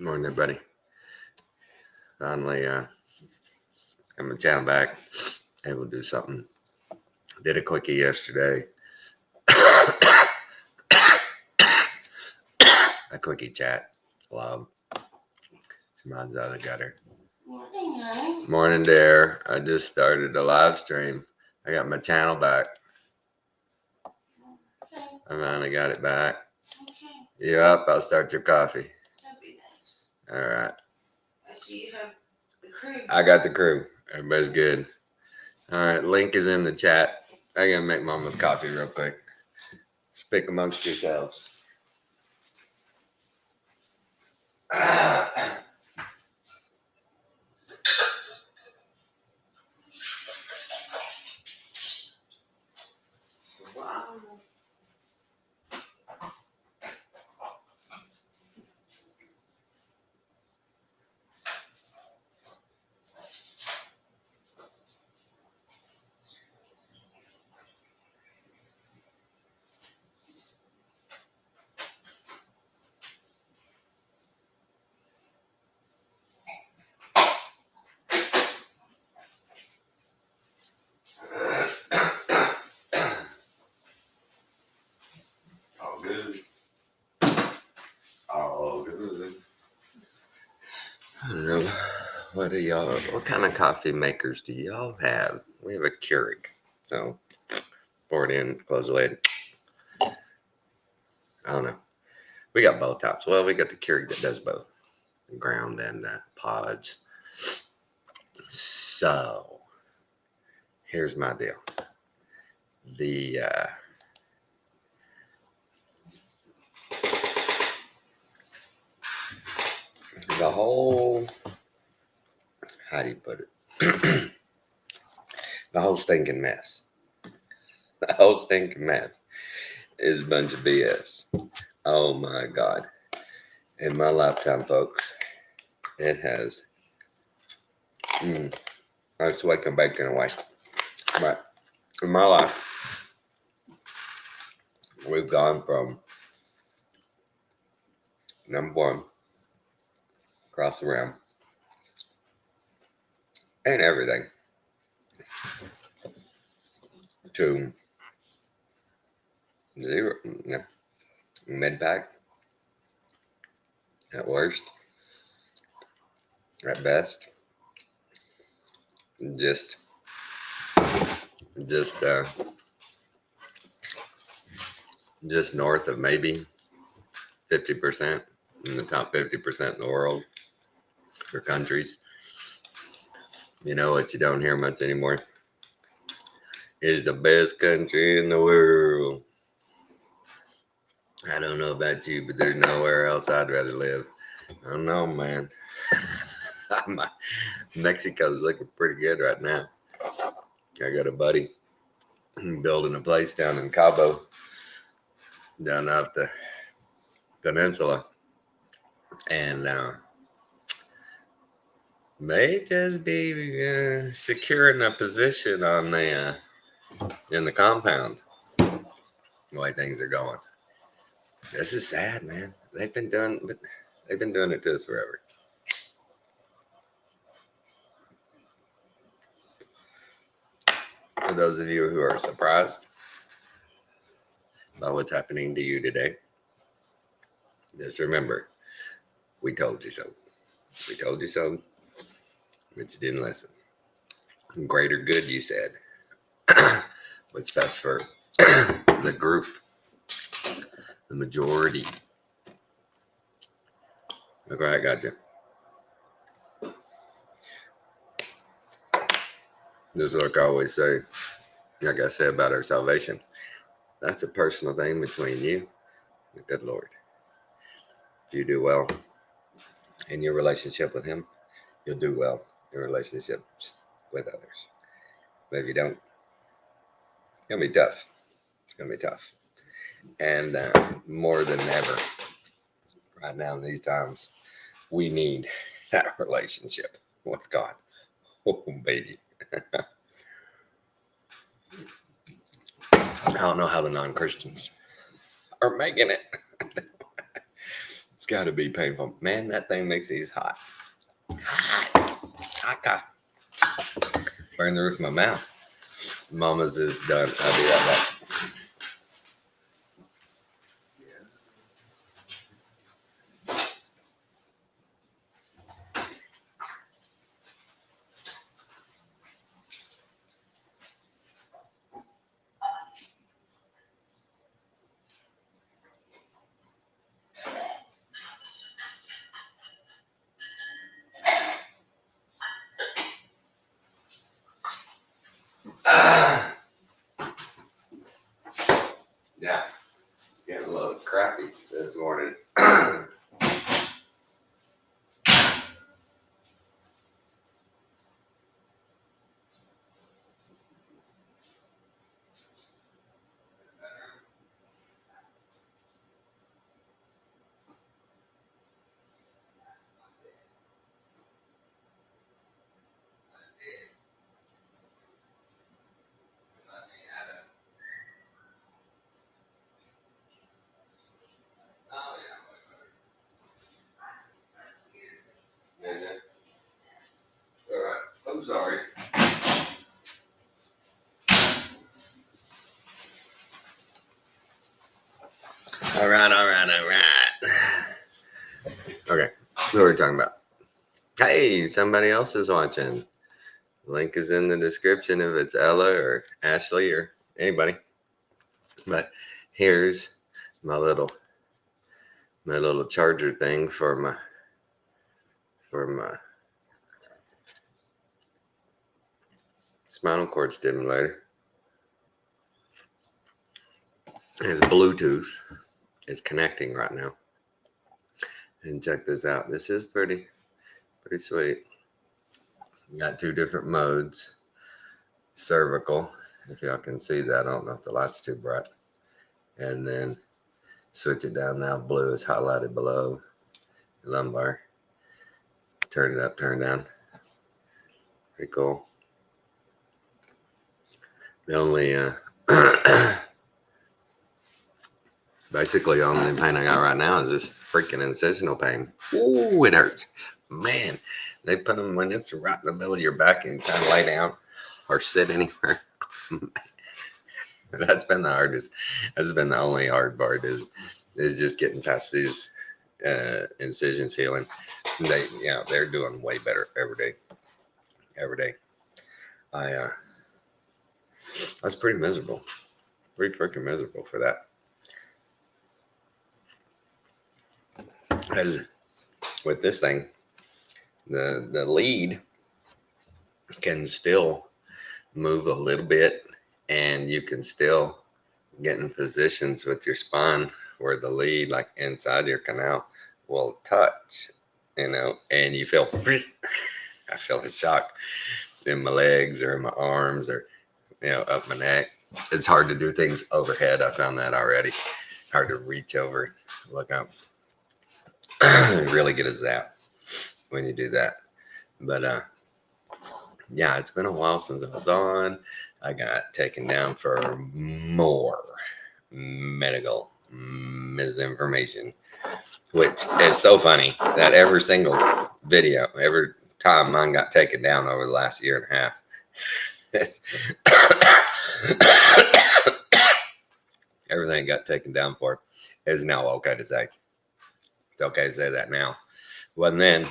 Morning, everybody. Finally, got my channel back. Able to do something. Did a quickie yesterday. A quickie chat. Love. Mine's out of the gutter. Morning, honey. Morning, there. I just started a live stream. I got my channel back. Okay, I finally got it back. okay. You up? I'll start your coffee. That'd be nice. All right. I see you have the crew. I got the crew. Everybody's good. All right. Link is in the chat. I gotta make Mama's coffee real quick. Speak amongst yourselves. Wow. All good. All good. I don't know. What kind of coffee makers do y'all have? We have a Keurig. So, pour it in, close the lid. I don't know. We got both types. Well, we got the Keurig that does both. Ground and pods. So, here's my deal. The whole, how do you put it? The whole stinking mess. The whole stinking mess is a bunch of BS. Oh my God. In my lifetime, folks, it has, I was waking bacon away. But in my life, we've gone from number one, across the realm, and everything, to zero, mid-pack, at worst, at best, just north of maybe 50% in the top 50% in the world for countries. You know what you don't hear much anymore is the best country in the world. I don't know about you, but there's nowhere else I'd rather live. I don't know, man. Mexico's looking pretty good right now. I got a buddy building a place down in Cabo, down off the peninsula, and may just be securing a position on the in the compound. The way things are going, this is sad, man. They've been doing it to us forever. For those of you who are surprised by what's happening to you today, just remember, we told you so. We told you so, but you didn't listen. Greater good, you said. What's best for the group, the majority. Okay, I got you. This is like I always say, like I said about our salvation. That's a personal thing between you and the good Lord. If you do well in your relationship with Him, you'll do well in relationships with others. But if you don't, it's going to be tough. It's going to be tough. And more than ever, right now in these times, we need that relationship with God. Oh, baby. I don't know how the non-Christians are making it. It's got to be painful. Man, that thing makes these hot. Hot. Burn the roof of my mouth. Mama's is done. I'll be right back. Yeah, getting a little crappy this morning. All right, I'm sorry. All right. Okay, what are we talking about? Hey, somebody else is watching. Link is in the description if it's Ella or Ashley or anybody. But here's my little charger thing for my spinal cord stimulator. It's Bluetooth. It's connecting right now. And check this out. This is pretty sweet. Got two different modes. Cervical, if y'all can see that. I don't know if the light's too bright. And then switch it down now. Blue is highlighted below lumbar. Turn it up, turn down. Pretty cool. The only basically the only pain I got right now is this freaking incisional pain. Ooh, it hurts. Man, they put them when it's right in the middle of your back and you try to lay down or sit anywhere. That's been the hardest. That's been the only hard part is just getting past these incisions healing. They're doing way better every day. I was pretty miserable. Pretty freaking miserable for that. As with this thing, the lead can still move a little bit, and you can still get in positions with your spine where the lead, like inside your canal, will touch, and you feel, I feel a shock in my legs or in my arms or, up my neck. It's hard to do things overhead. I found that already. Hard to reach over, look up. Really get a zap when you do that. But yeah, it's been a while since I was on. I got taken down for more medical misinformation, which is so funny that every single video, every time mine got taken down over the last year and a half, everything got taken down for is now okay to say. It's okay to say that now. Wasn't then.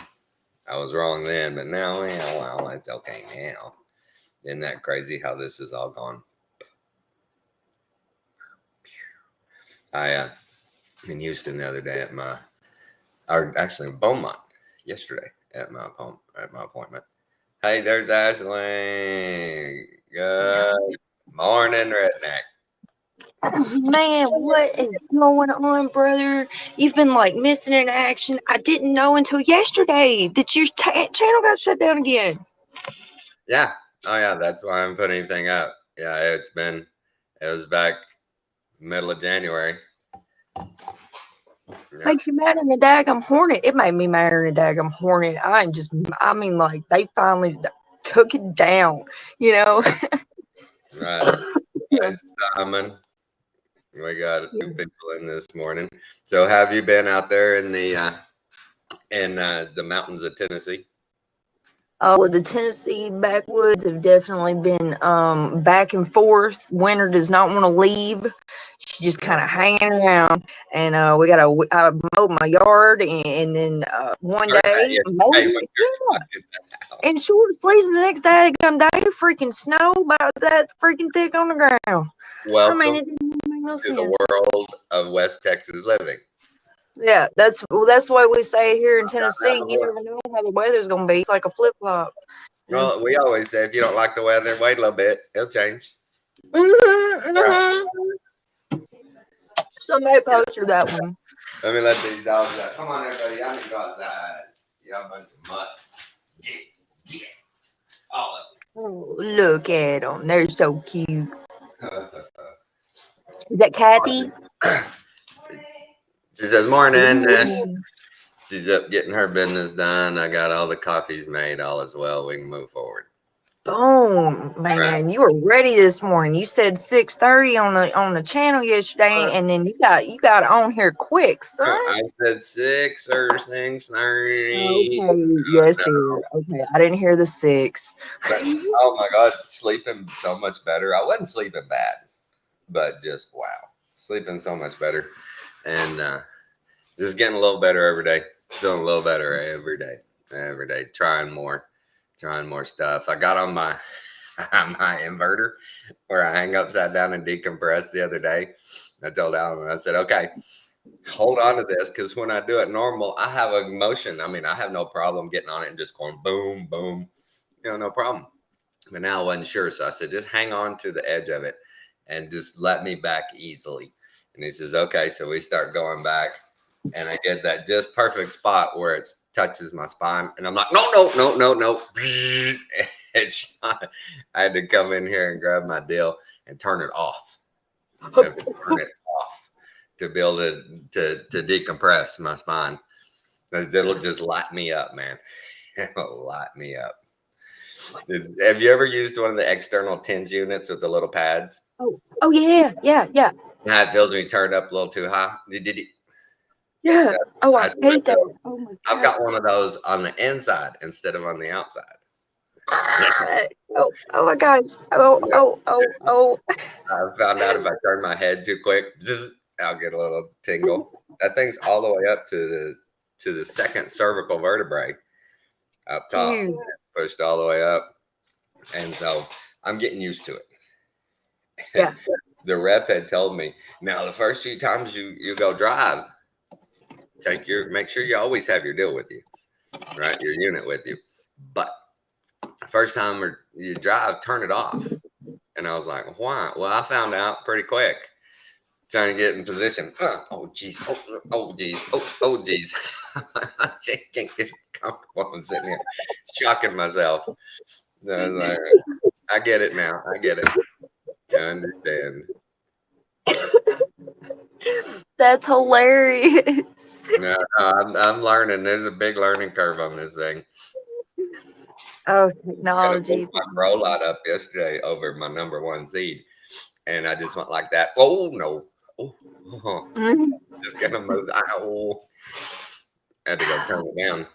I was wrong then, but now, well, it's okay now. Isn't that crazy how this has all gone? I in Houston the other day actually in Beaumont yesterday at my appointment. Hey, there's Ashley. Good morning, redneck. Man, what is going on, brother? You've been like missing in action. I didn't know until yesterday that your channel got shut down again. Yeah. Oh yeah, that's why I'm putting anything up. Yeah, it was back middle of January. Yeah. Makes you mad in the daggum hornet. It made me madder in the daggum hornet. Like they finally took it down, Right. Hey, Simon. We got 2 people in this morning. So have you been out there in the mountains of Tennessee? Well, the Tennessee backwoods have definitely been back and forth. Winter does not want to leave. She's just kind of hanging around. And I mowed my yard, and then one day, in short sleeves, and the next day, freaking snow about that freaking thick on the ground. Welcome it didn't make no to sense. the world of West Texas living. Yeah, that's why we say here in Tennessee, you never know how the weather's gonna be. It's like a flip flop. Well, we always say if you don't like the weather, wait a little bit, it'll change. Somebody posted that one. Let me let these dogs out. Come on, everybody. Y'all need to go outside. Y'all a bunch of mutts. Get. All of Oh, look at them. They're so cute. them. Is that Kathy? She says, morning, Nash. She's up getting her business done. I got all the coffees made. All is well. We can move forward. Boom, man! Right. You were ready this morning. You said 6:30 on the channel yesterday, and then you got on here quick, son. I said 6 or 6:30. Okay, yes, dear. Okay, I didn't hear the 6. But, oh my God, sleeping so much better. I wasn't sleeping bad, but just wow, sleeping so much better, and just getting a little better every day. Feeling a little better every day. Trying more stuff. I got on my inverter where I hang upside down and decompress the other day. I told Alan, I said, okay, hold on to this, because when I do it normal, I have a motion. I mean, I have no problem getting on it and just going boom, boom, no problem. But now I wasn't sure, so I said, just hang on to the edge of it and just let me back easily. And he says, okay. So we start going back, and I get that just perfect spot where it touches my spine, and I'm like, no. I had to come in here and grab my deal and turn it off. To be able to decompress my spine. It'll just light me up, man. It'll light me up. Have you ever used one of the external TENS units with the little pads? Oh yeah. How it feels when you turn it up a little too high. Yeah. Oh, I hate that. Oh my God. I've got one of those on the inside instead of on the outside. Oh my gosh. Oh. I found out if I turn my head too quick, I'll get a little tingle. That thing's all the way up to the second cervical vertebrae up top. Dude. Pushed all the way up. And so I'm getting used to it. Yeah. The rep had told me, now the first few times you go drive, make sure you always have your deal with you, right? Your unit with you. But first time you drive, turn it off. And I was like, why? Well, I found out pretty quick, trying to get in position. Oh geez. Oh geez. I can't get comfortable and sitting here shocking myself. So I was like, I get it now. I get it. I understand. That's hilarious. No, I'm learning. There's a big learning curve on this thing. Oh, technology. My rollout up yesterday over my number 1 seed, and I just went like that. Oh no! Just gonna move. Had to go turn it down.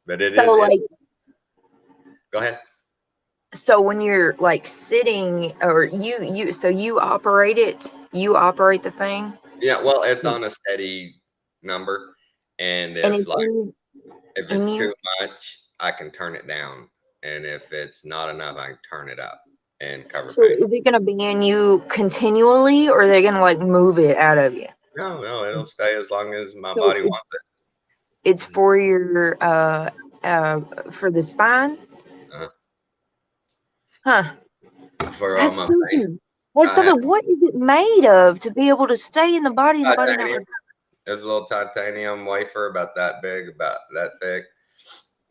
But it is. Like, go ahead. So when you're like sitting, or you operate it, you operate the thing. Yeah, well, it's on a steady number, and if it's too much, I can turn it down, and if it's not enough, I can turn it up and cover. So is it going to be in you continually, or are they going to like move it out of you? No, it'll stay as long as my body wants it. It's for your for the spine. Huh. For all my pain. What is it made of to be able to stay in the body? There's a little titanium wafer about that big, about that thick.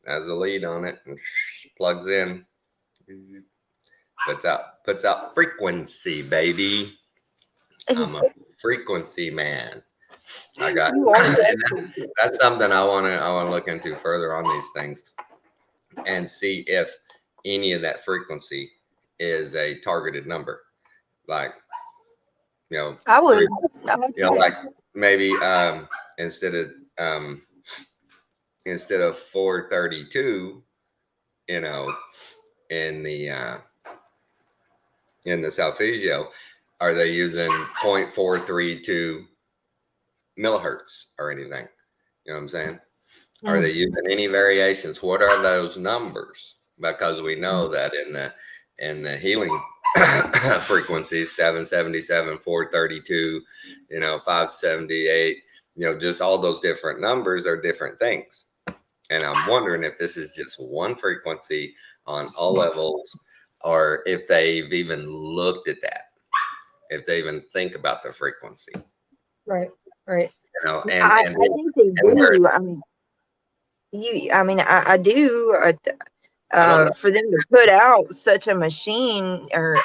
Has a lead on it and plugs in. Puts out frequency, baby. I'm a frequency man. I got that's something I want to look into further on these things and see if any of that frequency is a targeted number. Like I would. three, I would like maybe instead of 432, in the solfeggio, are they using 0.432 millihertz or anything? You know what I'm saying? Are they using any variations? What are those numbers? Because we know that in the healing frequencies, 777, 432, 578, just all those different numbers are different things. And I'm wondering if this is just one frequency on all levels, or if they've even looked at that, if they even think about the frequency. Right. I and think they do. I do. For them to put out such a machine, or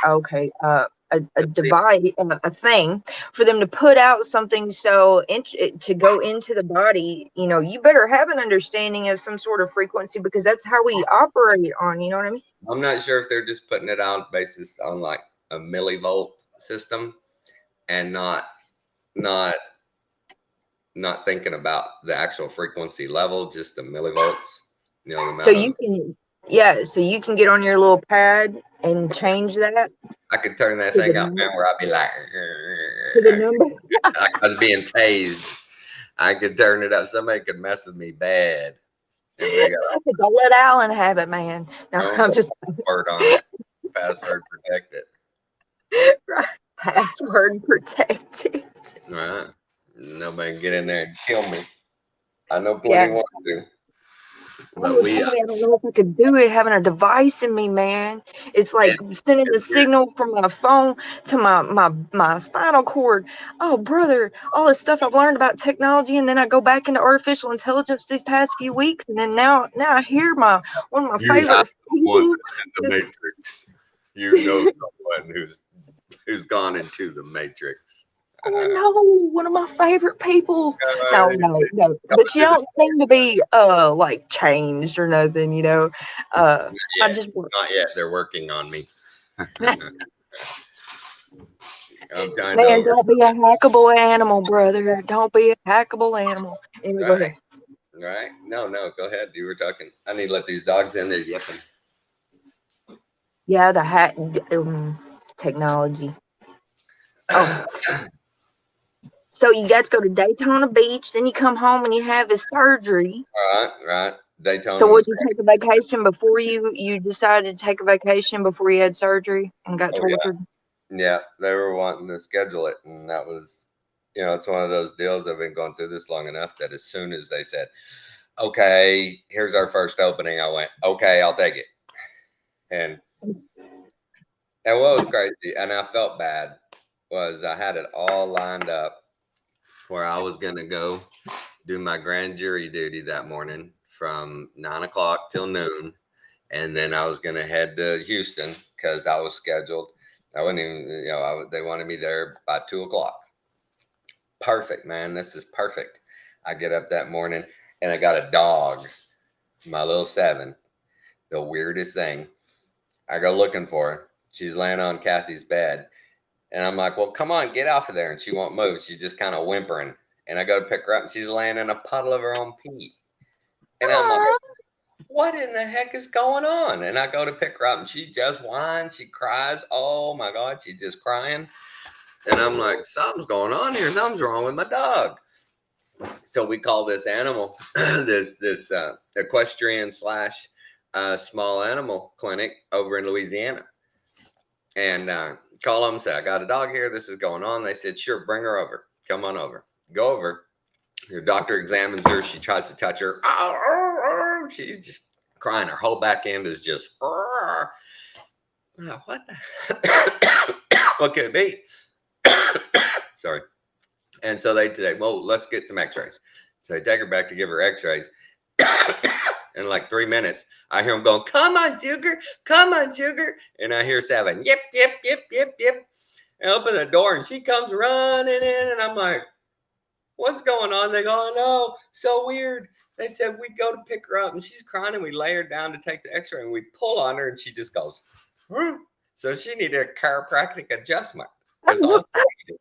a device, a thing, for them to put out something to go into the body, you better have an understanding of some sort of frequency, because that's how we operate on. You know what I mean? I'm not sure if they're just putting it out basis on like a millivolt system, and not thinking about the actual frequency level, just the millivolts. So you can get on your little pad and change that. I could turn that thing up, man, where I'd be like, to the number. I was being tased. I could turn it up. Somebody could mess with me bad. Don't let Alan have it, man. No, I'm just word on it. Password protected. Right. Password protected. Right. Nobody can get in there and kill me. I know plenty want to. But I don't know if I could do it having a device in me, man. It's like sending the signal from my phone to my spinal cord. Oh, brother, all this stuff I've learned about technology, and then I go back into artificial intelligence these past few weeks, and then now I hear one of my favorite people. The Matrix. You know someone who's gone into the Matrix. Oh no, one of my favorite people. No. But you don't seem to be like changed or nothing, I just not yet. They're working on me. I'm trying Man, don't be a hackable animal, brother. Don't be a hackable animal. Anyway, go ahead. Right? No, go ahead. You were talking. I need to let these dogs in there yipping. Yeah, the hack technology. Oh. So you got to go to Daytona Beach, then you come home and you have his surgery. Right. Daytona. So would you take a vacation before you decided to take a vacation before you had surgery and got tortured? Yeah, they were wanting to schedule it, and that was, it's one of those deals. I've been going through this long enough that as soon as they said, okay, here's our first opening, I went, okay, I'll take it. And what was crazy, and I felt bad, was I had it all lined up where I was going to go do my grand jury duty that morning from 9 o'clock till noon. And then I was going to head to Houston because I was scheduled. I wouldn't even, they wanted me there by 2 o'clock. Perfect, man. This is perfect. I get up that morning and I got a dog, my little 7. The weirdest thing. I go looking for her. She's laying on Kathy's bed. And I'm like, well, come on, get off of there. And she won't move. She's just kind of whimpering. And I go to pick her up and she's laying in a puddle of her own pee. And I'm like, what in the heck is going on? And I go to pick her up and she just whines. She cries. Oh my God, she's just crying. And I'm like, something's going on here. Something's wrong with my dog. So we call this animal, this equestrian / small animal clinic over in Louisiana. And call them and say, I got a dog here. This is going on. They said, sure, bring her over. Come on over. Go over. Your doctor examines her. She tries to touch her. She's just crying. Her whole back end is just, what the what could it be? Sorry. And so they say, well, let's get some x-rays. So they take her back to give her x-rays. In like 3 minutes, I hear them going, come on, sugar. Come on, sugar. And I hear 7, yip, yip, yip, yip, yip. And I open the door and she comes running in. And I'm like, what's going on? They go, oh, no, so weird. They said we go to pick her up and she's crying and we lay her down to take the x-ray and we pull on her and she just goes, so she needed a chiropractic adjustment. That's all she needed.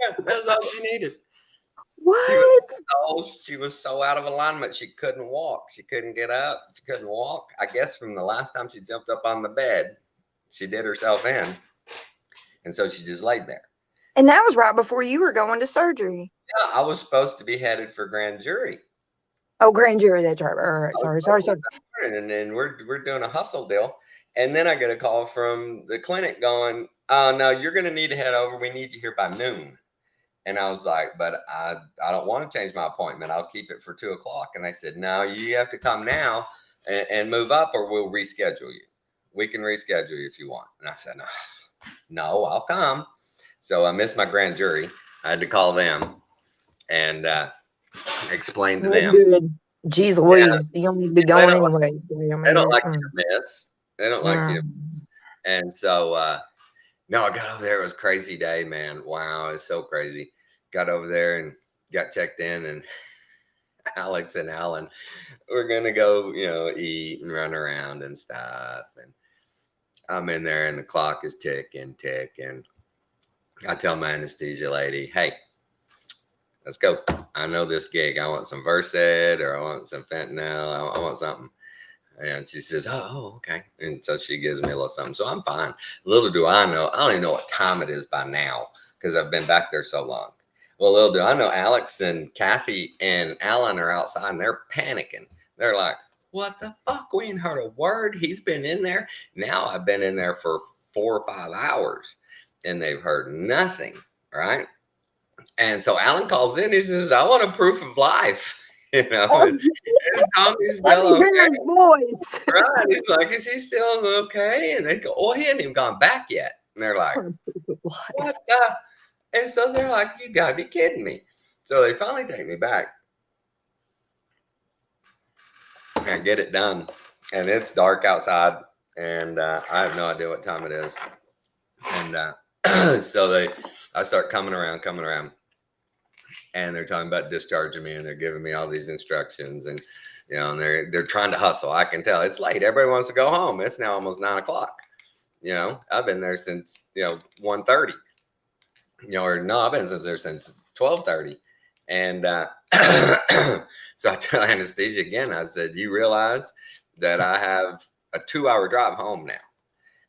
Yeah, that's all she needed. What? She was so out of alignment she couldn't walk. She couldn't get up. She couldn't walk. I guess from the last time she jumped up on the bed, she did herself in. And so she just laid there. And that was right before you were going to surgery. Yeah, I was supposed to be headed for grand jury. Oh, grand jury, that's right. All right. Sorry. And then we're doing a hustle deal. And then I get a call from the clinic going, "Oh no, you're gonna need to head over. We need you here by noon." And I was like, "But I don't want to change my appointment. I'll keep it for 2:00." And they said, "No, you have to come now and move up, or we'll reschedule you. We can reschedule you if you want." And I said, "No, I'll come." So I missed my grand jury. I had to call them and explain to them. Good. Jeez Louise, you don't need to be going anyway. They don't like you to miss. They don't like you to miss. And so, no, I got over there. It was a crazy day, man. Wow, it was so crazy. Got over there and got checked in, and Alex and Alan were going to go, eat and run around and stuff. And I'm in there, and the clock is ticking. I tell my anesthesia lady, "Hey, let's go. I know this gig. I want some Versed, or I want some fentanyl. I want something." And she says, "Oh, okay." And so she gives me a little something. So I'm fine. Little do I know, I don't even know what time it is by now because I've been back there so long. Well, little do I know, Alex and Kathy and Alan are outside and they're panicking. They're like, "What the fuck? We ain't heard a word. He's been in there." Now I've been in there for 4 or 5 hours and they've heard nothing. Right. And so Alan calls in. He says, "I want a proof of life." And Tommy's still okay. Voice. Right. He's like, "Is he still okay?" And they go, "Oh, he hadn't even gone back yet." And they're like, "What the?" And so they're like, "You gotta be kidding me." So they finally take me back and get it done. And it's dark outside. And I have no idea what time it is. And so I start coming around. And they're talking about discharging me, and they're giving me all these instructions, and and they're trying to hustle. I can tell it's late. Everybody wants to go home. It's now almost 9:00. I've been there since 1:30. Or no, I've been there since 12:30. And so I tell anesthesia again. I said, "You realize that I have a 2-hour drive home now?"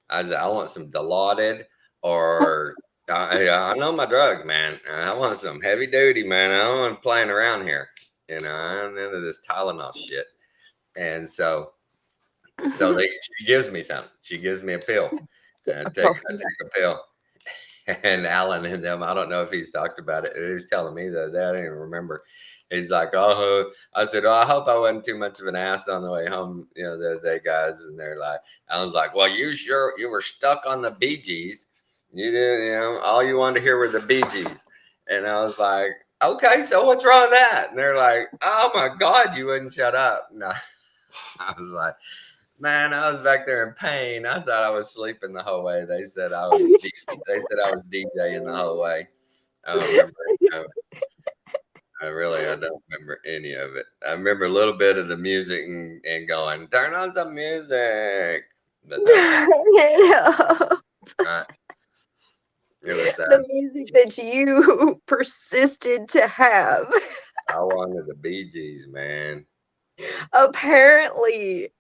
I said, "I want some Dilaudid or." I know my drugs, man. I want some heavy duty, man. I don't want playing around here. I'm into this Tylenol shit. And so she gives me something. She gives me a pill. I take a pill. And Alan and them, I don't know if he's talked about it. He was telling me that I didn't even remember. He's like, "Oh," I said, "Oh, I hope I wasn't too much of an ass on the way home." They guys, and they're like, I was like, "Well, you were stuck on the Bee Gees. You didn't, all you wanted to hear were the Bee Gees." And I was like, "Okay, so what's wrong with that?" And they're like, "Oh my God, you wouldn't shut up." No, I was like, "Man, I was back there in pain. I thought I was sleeping the whole way." They said I was DJing the whole way. I don't remember. I don't remember any of it. I remember a little bit of the music and going, "Turn on some music." But it was the music that you persisted to have. I wanted the Bee Gees, man. Apparently.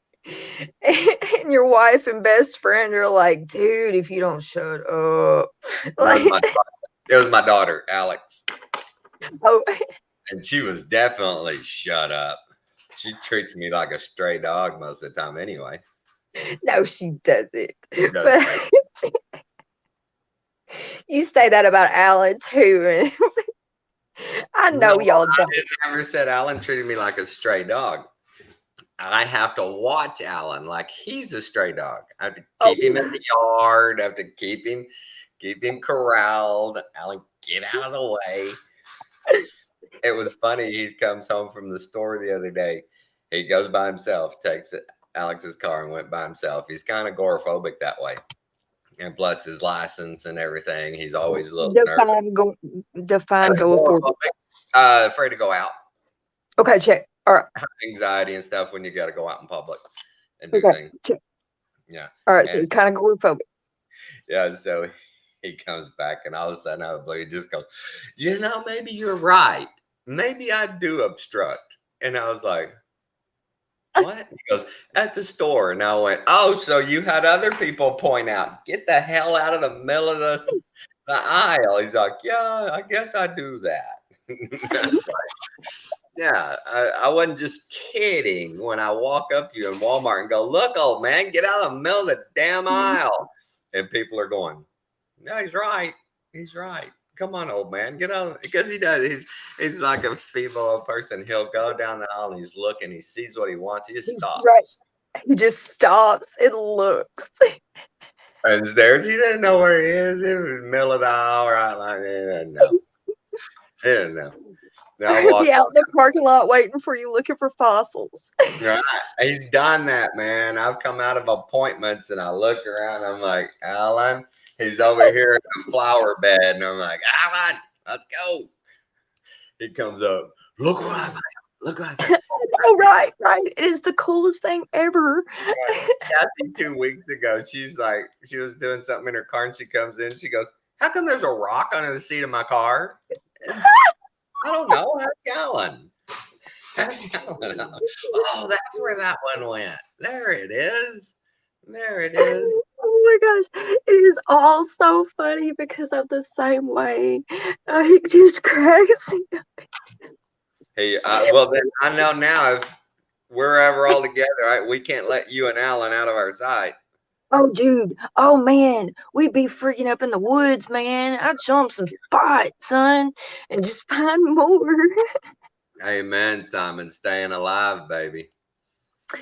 And your wife and best friend are like, "Dude, if you don't shut up." It was my daughter, Alex. Oh. And she was definitely shut up. She treats me like a stray dog most of the time anyway. No, she doesn't. But you say that about Alan too. I know y'all don't. I never said Alan treated me like a stray dog. I have to watch Alan like he's a stray dog. I have to keep him in the yard. I have to keep him corraled. Alan, get out of the way. It was funny. He comes home from the store the other day. He goes by himself, takes Alex's car and went by himself. He's kind of agoraphobic that way. And plus his license and everything. He's always a little nervous. Define agoraphobic. Afraid to go out. Okay, check. All right. Anxiety and stuff when you got to go out in public and do things. Check. Yeah. All right, so he's kind of agoraphobic. Yeah, so He comes back, and all of a sudden, out of the blue, he just goes, maybe you're right. Maybe I do obstruct. And I was like, what? He goes, at the store. And I went, oh, so you had other people point out, get the hell out of the middle of the aisle. He's like, yeah, I guess I do that. That's like, yeah, I wasn't just kidding when I walk up to you in Walmart and go, look, old man, get out of the middle of the damn aisle. And people are going, no, he's right. He's right. Come on, old man, get on. Because he does. He's like a feeble person. He'll go down the aisle and he's looking. He sees what he wants. He just stops. Right. He just stops and looks. And there's, he didn't know where he is. It was the middle of the aisle, right? Like, he didn't know. He didn't know. Be out in the parking lot waiting for you, looking for fossils. Right. He's done that, man. I've come out of appointments and I look around. I'm like, Alan. He's over here in the flower bed, and I'm like, Alan, let's go. He comes up. Look what I found. Look what I found. Oh, right. It is the coolest thing ever. Kathy 2 weeks ago, she's like, she was doing something in her car, and she comes in. She goes, how come there's a rock under the seat of my car? I don't know. Ask Alan. Ask Alan. Oh, that's where that one went. There it is. There it is. Oh my gosh, it is all so funny because of the same way. It just cracks me up. Hey, well then I know now if we're ever all together, we can't let you and Alan out of our sight. Oh, dude. Oh, man. We'd be freaking up in the woods, man. I'd show them some spots, son, and just find more. Amen, Simon. Staying alive, baby.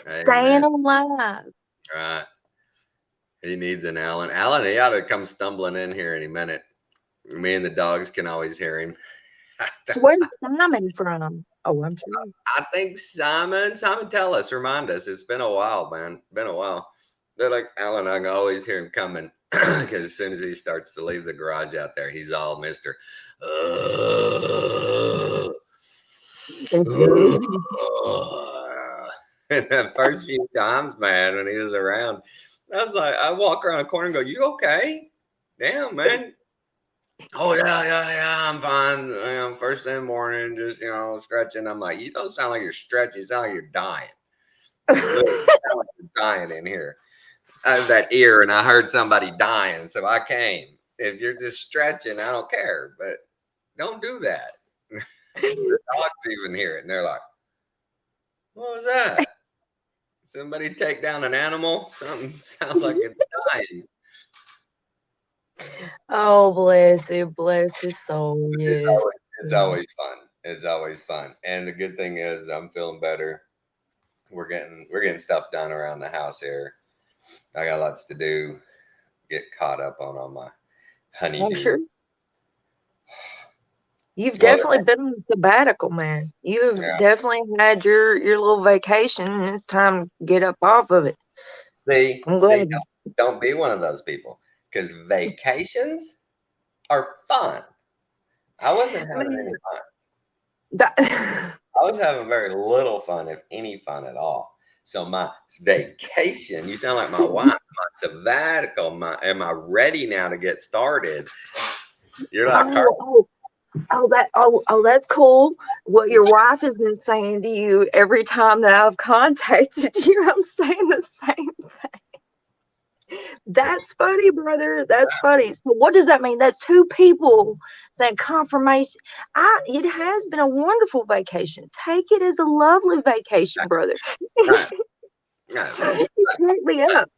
Staying alive. Right. He needs an Alan. Alan, he ought to come stumbling in here any minute. Me and the dogs can always hear him. Where's Simon from? Oh, I'm sure. I think Simon, tell us, remind us. It's been a while, man. Been a while. They're like, Alan, I can always hear him coming because as soon as he starts to leave the garage out there, he's all Mr. And the first few times, man, when he was around, I was like, I walk around the corner and go, you okay? Damn, man. Oh, yeah, I'm fine. First thing in the morning, just, stretching. I'm like, you don't sound like you're stretching. You sound like you're dying. You sound like you're dying in here. I have that ear, and I heard somebody dying, so I came. If you're just stretching, I don't care, but don't do that. The dogs even hear it, and they're like, what was that? Somebody take down an animal? Something sounds like it's dying. Oh, bless his soul. Yes. It's always fun. It's always fun. And the good thing is I'm feeling better. We're getting stuff done around the house here. I got lots to do. Get caught up on all my honeydew. I'm sure. You've definitely been on sabbatical, man. You've definitely had your little vacation, and it's time to get up off of it. See, don't be one of those people, because vacations are fun. I wasn't having any fun. I was having very little fun, if any fun at all. So my vacation, you sound like my wife, my sabbatical, am I ready now to get started? You're like her. That's cool. What your wife has been saying to you every time that I've contacted you, I'm saying the same thing. That's funny, brother. That's funny. So what does that mean? That's two people saying confirmation. It has been a wonderful vacation. Take it as a lovely vacation, brother. Crack me up.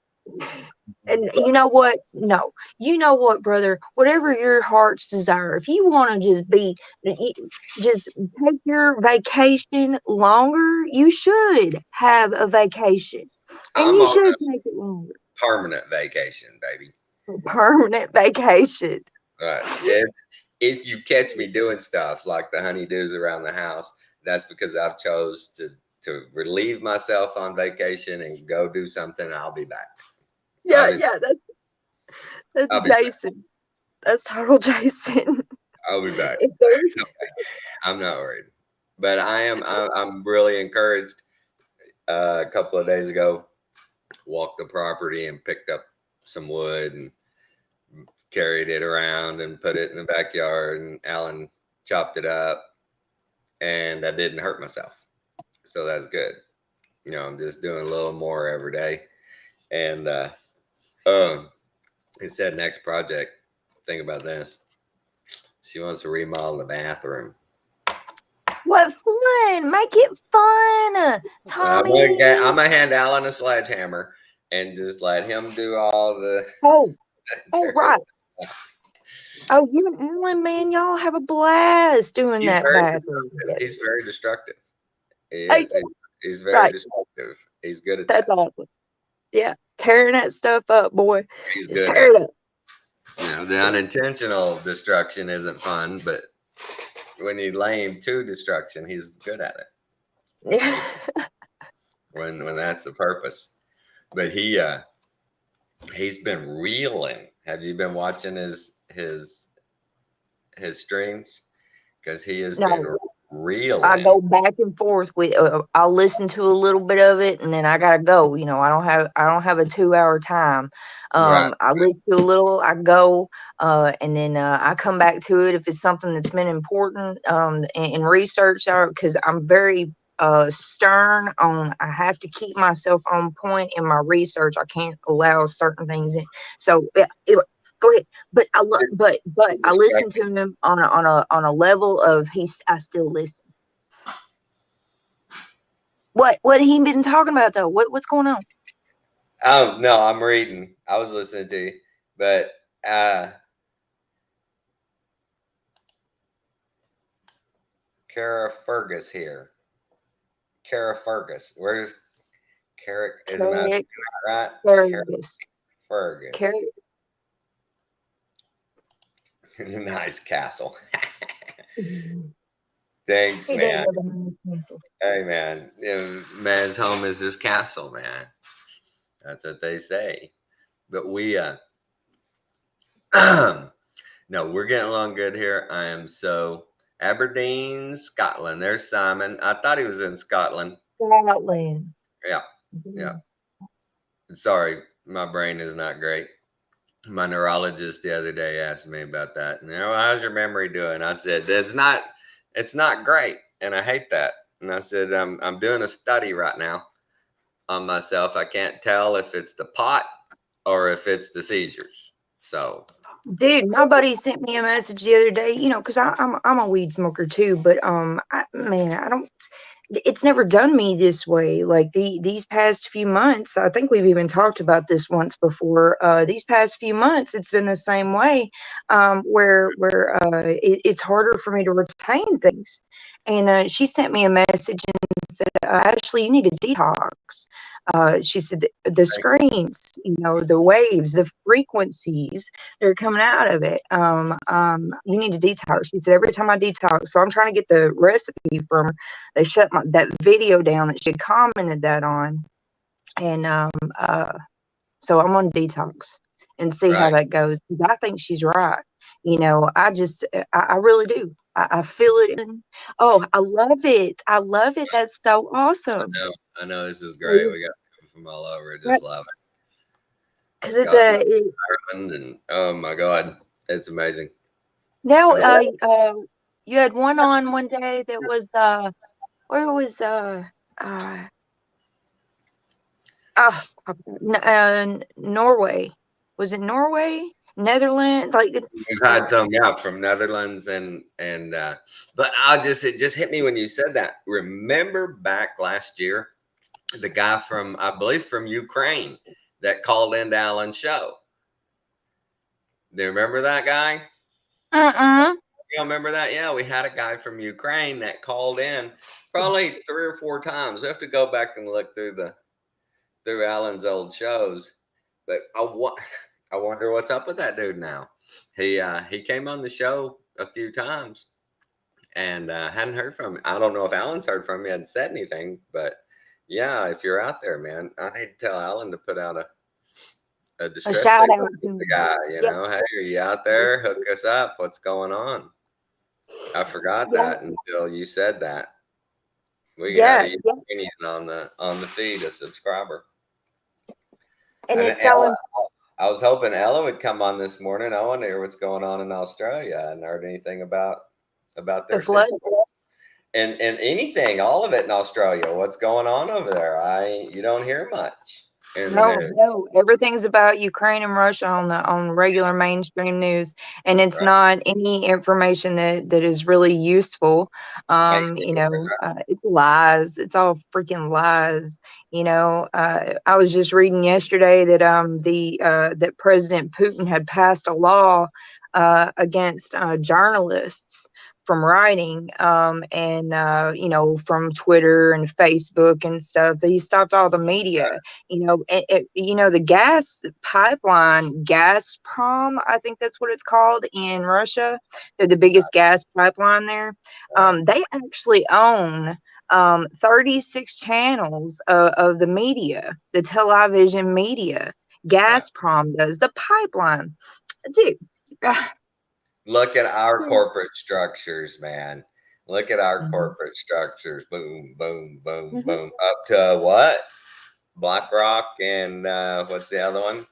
And you know what? No, you know what, brother? Whatever your heart's desire, if you want to just take your vacation longer, you should have a vacation, and you should take it longer. Permanent vacation, baby. Permanent vacation. Right. If you catch me doing stuff like the honeydews around the house, that's because I've chose to relieve myself on vacation and go do something, and I'll be back. Yeah, that's Jason. That's total Jason. I'll be back. I'm not worried, but I'm really encouraged. A couple of days ago, walked the property and picked up some wood and carried it around and put it in the backyard, and Alan chopped it up, and I didn't hurt myself. So that's good. I'm just doing a little more every day. And he said next project, think about this. She wants to remodel the bathroom. What fun! Make it fun, Tommy. I'm gonna hand Alan a sledgehammer and just let him do all the. Oh, right. Oh, you and Alan, man, y'all have a blast doing that bathroom. He's very destructive. He's very destructive. He's good at that. That's awesome. Yeah, tearing that stuff up, boy. He's good. Tear it up. The unintentional destruction isn't fun, but when you lay him to destruction, he's good at it. Yeah. when that's the purpose. But he's been reeling. Have you been watching his streams? Because he has been reeling. I go back and forth with. I'll listen to a little bit of it, and then I gotta go. I don't have a 2-hour time. Right. I listen to a little. I go, and then I come back to it if it's something that's been important in research. Because I'm very stern on. I have to keep myself on point in my research. I can't allow certain things in. So go ahead. But I listen to him on a level of I still listen. What he been talking about though? What's going on? Oh no, I'm reading. I was listening to you, but Kara Fergus here. Kara Fergus. Where's Carrick? Isn't that right? Fergus. Fergus. Carrick. Nice castle. Thanks, man. Hey, man. Man's home is his castle, man. That's what they say. But we, no, we're getting along good here. I am so Aberdeen, Scotland. There's Simon. I thought he was in Scotland. Scotland. Yeah. Sorry, my brain is not great. My neurologist the other day asked me about that. How's your memory doing? I said, it's not great. And I hate that. And I said, I'm doing a study right now on myself. I can't tell if it's the pot or if it's the seizures. So, dude, my buddy sent me a message the other day, because I'm a weed smoker too, but it's never done me this way. Like these past few months, I think we've even talked about this once before. These past few months, it's been the same way, where it's harder for me to retain things. And she sent me a message and said, Ashley, you need a detox. She said the screens, the waves, the frequencies that are coming out of it. You need to detox. She said every time I detox, so I'm trying to get the recipe from her. They shut that video down that she had commented that on, and so I'm on detox and see how that goes. Because I think she's right. I really do. I feel it. Oh, I love it. I love it. That's so awesome. I know. This is great. We got people from all over. Just love it. Because it's Ireland and oh my God, it's amazing. Now, you had one on one day that was where was Norway. Was it Norway? Netherlands? Like we've had some, from Netherlands and but it just hit me when you said that. Remember back last year, the guy from, I believe, from Ukraine that called into Alan's show. Do you remember that guy? You don't remember that? Yeah, we had a guy from Ukraine that called in probably 3 or 4 times. We have to go back and look through Alan's old shows. But I wonder what's up with that dude now. He came on the show a few times and hadn't heard from him. I don't know if Alan's heard from him. He hadn't said anything, but yeah, if you're out there, man, I need to tell Alan to put out a shout out to the guy. Hey, are you out there? Hook us up. What's going on? I forgot that until you said that. We got a Ukrainian on the feed, a subscriber. And it's so I was hoping Ella would come on this morning. I want to hear what's going on in Australia. I hadn't heard anything about The their flood. situation. And anything, all of it in Australia. What's going on over there? You don't hear much in the No, news. no, everything's about Ukraine and Russia on regular mainstream news, and it's Right. not any information that is really useful. Makes any difference, It's lies. It's all freaking lies. I was just reading yesterday that that President Putin had passed a law against journalists from writing and from Twitter and Facebook and stuff. He stopped all the media. The gas pipeline, Gazprom, I think that's what it's called in Russia. They're the biggest gas pipeline there. They actually own 36 channels of the media, the television media. Gazprom does the pipeline, dude. Look at our corporate structures, man. Look at our Mhm. corporate structures. Boom, boom, boom, Mhm. boom. Up to what? BlackRock and what's the other one?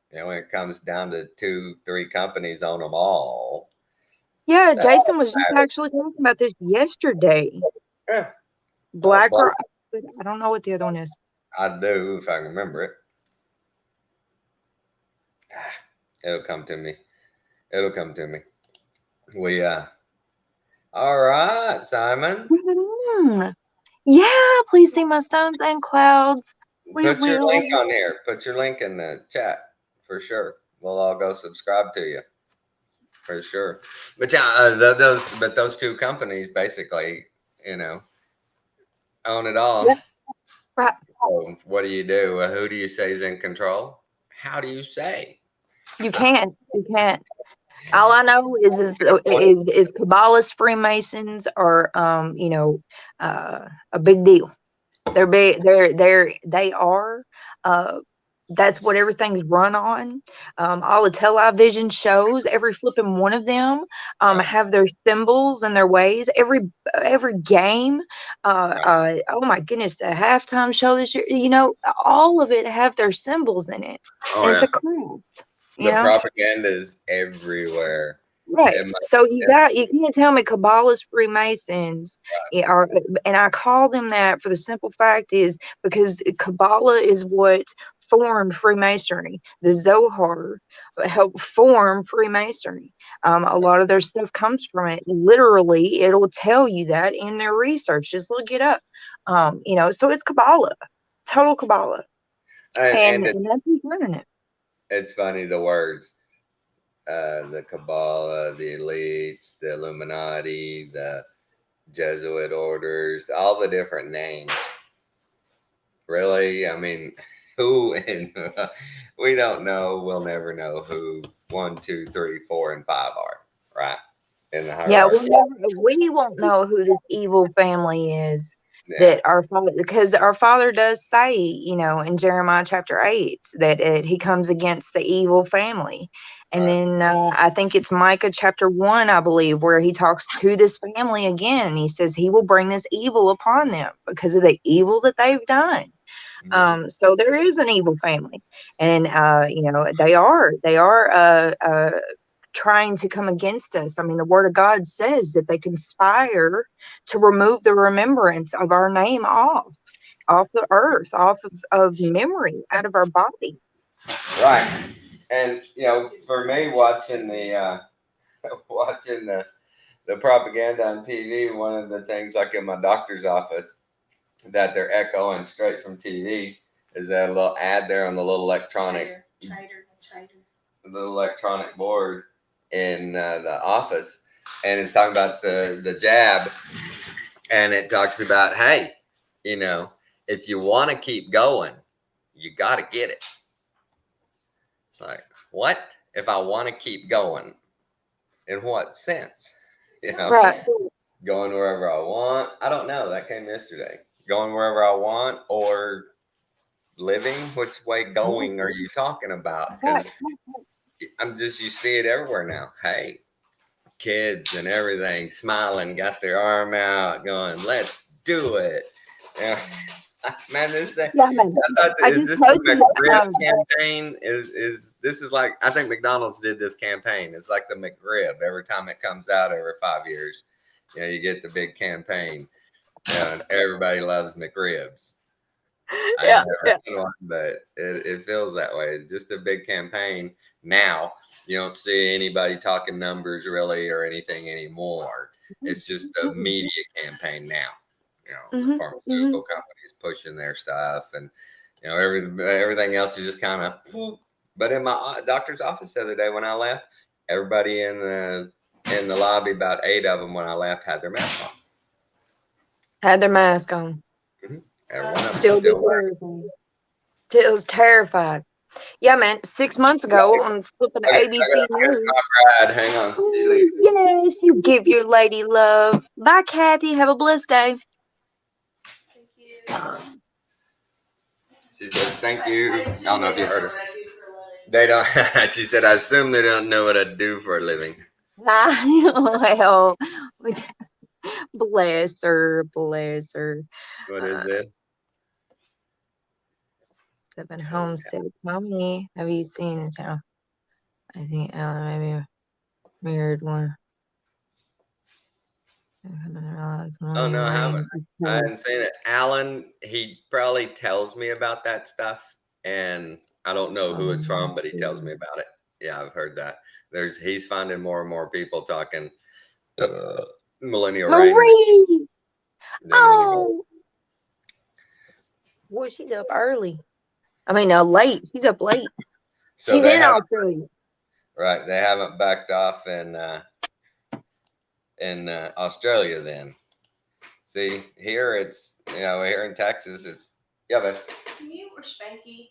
When it comes down to 2-3 companies on them all. Yeah, That Jason was just matters. actually talking about this yesterday. Yeah. BlackRock. I don't know what the other one is. I do if I can remember it. It'll come to me. It'll come to me. All right, Simon. Yeah, please see my stones and clouds. We Put your will. link on here. Put your link in the chat for sure. We'll all go subscribe to you for sure. But yeah, those 2 companies basically, own it all. Yep. Right. So what do you do? Who do you say is in control? How do you say? You can't. You can't. All I know is Kabbalist Freemasons are a big deal. They're big. They are. That's what everything's run on. All the television shows, every flipping one of them, Right. have their symbols and their ways. Every game. Oh my goodness, the halftime show this year. All of it have their symbols in it, Oh and it's yeah. a craft. The propaganda is everywhere. Right. So you can't tell me Kabbalist Freemasons are, and I call them that for the simple fact is because Kabbalah is what formed Freemasonry. The Zohar helped form Freemasonry. A lot of their stuff comes from it. Literally, it'll tell you that in their research. Just look it up. So it's Kabbalah, total Kabbalah, and that's who's running it. It's funny the words. The Kabbalah, the elites, the Illuminati, the Jesuit orders, all the different names. Really? I mean, who and we don't know. We'll never know who 1, 2, 3, 4, and 5 are, right? In the hierarchy. We won't know who this evil family is. That our father, because our father does say, in Jeremiah chapter 8, that he comes against the evil family. And then I think it's Micah chapter 1, I believe, where he talks to this family again. And he says he will bring this evil upon them because of the evil that they've done. So there is an evil family, and they are trying to come against us. I mean, the Word of God says that they conspire to remove the remembrance of our name off the earth, off of memory, out of our body. Right. And for me, watching the propaganda on TV, one of the things, like in my doctor's office, that they're echoing straight from TV is that little ad there on the little electronic little electronic board in the office, and it's talking about the jab, and it talks about, hey, if you want to keep going, you got to get it. It's like, what? If I want to keep going, in what sense? Right. Going wherever I want. I don't know. That came yesterday. Going wherever I want or living. Which way going are you talking about? Because you see it everywhere now. Hey, kids and everything smiling, got their arm out, going, let's do it. Man, this thing. Yeah, man. I thought, I is just this the posted McRib campaign? Is this is like, I think McDonald's did this campaign. It's like the McRib. Every time it comes out every 5 years, you get the big campaign. And everybody loves McRibs. I Yeah, never yeah. had one, but it feels that way. It's just a big campaign now. You don't see anybody talking numbers really or anything anymore. It's just a media campaign now. The pharmaceutical companies pushing their stuff, and everything else is just kind of. But in my doctor's office the other day when I left, everybody in the lobby, about 8 of them when I left, had their mask on. Had their mask on. Everyone else Still still wearing. was terrified. Yeah, man. 6 months ago on flipping the Okay, ABC News. Bride, hang on. Yes, you give your lady love. Bye, Kathy. Have a blessed day. Thank you. She says, thank you. I don't know if you heard her. What I do for a living. They don't. She said, I assume they don't know what I do for a living. Well, bless her, bless her. What is this? Seven Homestead. Mommy, have you seen the channel? I think Ellen maybe married one. Oh, no, I haven't. I haven't seen it. Alan, he probably tells me about that stuff, and I don't know who it's from, but he tells me about it. Yeah, I've heard that. He's finding more and more people talking millennial reign. Marie! Oh! Boy, she's up early. I mean, late. She's up late. So she's in Australia. Right. They haven't backed off in Australia then. See, here it's, here in Texas, it's, yeah, but. Can you or Spanky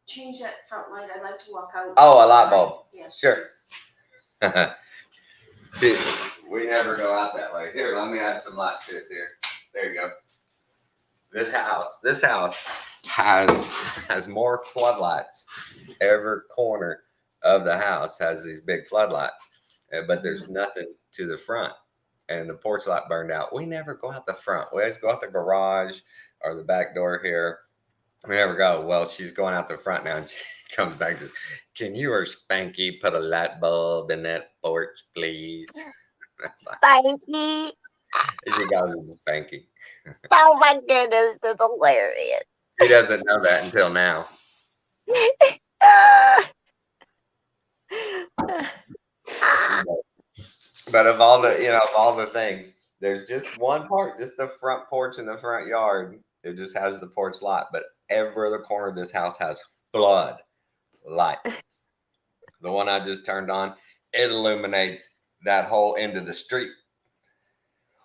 change that front light? I'd like to walk out. Oh, a light bulb. Yes. Sure. See, we never go out that way. Here, let me add some light to it there. There you go. This house has more floodlights. Every corner of the house has these big floodlights, but there's nothing to the front. And the porch light burned out. We never go out the front. We always go out the garage or the back door here. We never go. Well, she's going out the front now, and she comes back and says, "Can you or Spanky put a light bulb in that porch, please?" Spanky. She goes with Spanky. Oh my goodness, that's hilarious. He doesn't know that until now. But of all the things, there's just one part, just the front porch in the front yard. It just has the porch light, but every other corner of this house has flood lights. The one I just turned on, it illuminates that whole end of the street.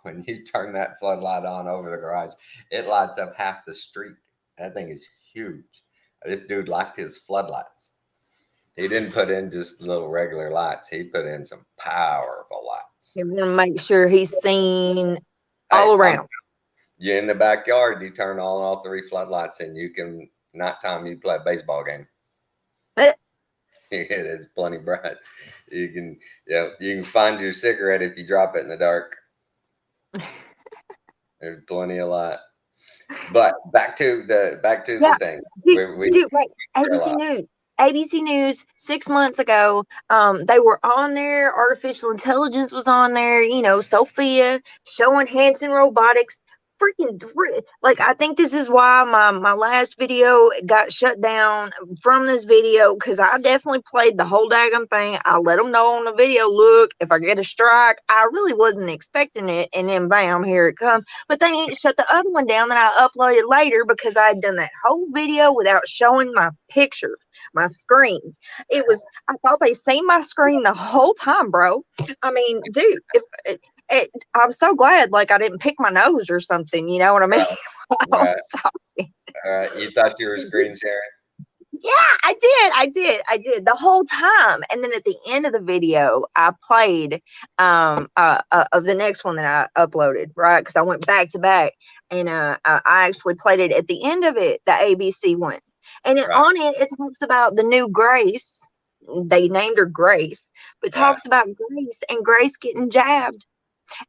When you turn that floodlight on over the garage, it lights up half the street. That thing is huge. This dude liked his floodlights. He didn't put in just little regular lights. He put in some powerful lights. You want to make sure he's seen all around. You're in the backyard, you turn on all 3 floodlights, and you can, nighttime, you play a baseball game. It is plenty bright. You can find your cigarette if you drop it in the dark. There's plenty of light. But back to the thing. Dude, wait. ABC News 6 months ago, they were on there. Artificial intelligence was on there. Sophia showing Hanson Robotics. Freaking, like, I think this is why my last video got shut down from this video, because I definitely played the whole daggum thing. I let them know on the video, look, if I get a strike, I really wasn't expecting it, and then bam, here it comes. But they ain't shut the other one down that I uploaded later, because I had done that whole video without showing my picture, my screen. I thought they seen my screen the whole time, bro. I mean, dude, I'm so glad, like, I didn't pick my nose or something. You know what I mean? Right. You thought you were screen sharing? Yeah, I did the whole time. And then at the end of the video, I played of the next one that I uploaded, right? Because I went back to back, and I actually played it at the end of it, the ABC one. And on it talks about the new Grace. They named her Grace, but talks about Grace and Grace getting jabbed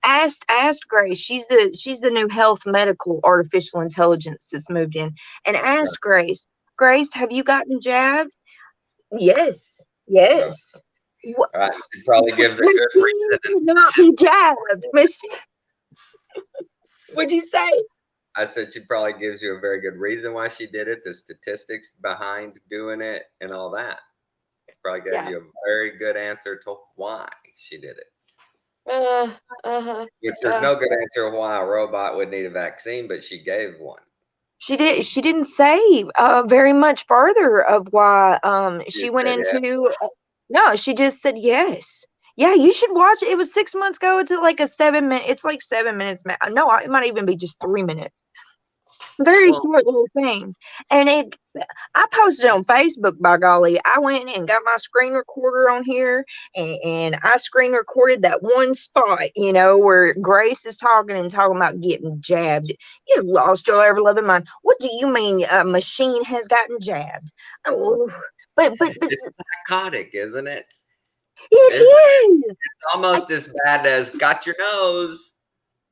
Asked Grace. She's the new health medical artificial intelligence that's moved in, and asked Grace. Grace, have you gotten jabbed? Yes. No. Yes. What? All right. She probably gives a good Machine reason. should not be jabbed. Machine. What'd you say? I said she probably gives you a very good reason why she did it, the statistics behind doing it, and all that. Probably gave Yeah. you a very good answer to why she did it. Which there's Uh, no good answer why a robot would need a vaccine, but she gave one. She didn't say very much further of why she She went said, yeah. into no, she just said yes. Yeah, you should watch it. It was 6 months ago. It's like a 7 minute. It's like 7 minutes. No, it might even be just 3 minutes. Very Well, short little thing. And I posted it on Facebook, by golly. I went and got my screen recorder on here and I screen recorded that one spot, where Grace is talking about getting jabbed. You've lost your ever loving mind. What do you mean a machine has gotten jabbed? Oh, but it's psychotic, isn't it? it is. It's almost as bad as got your nose.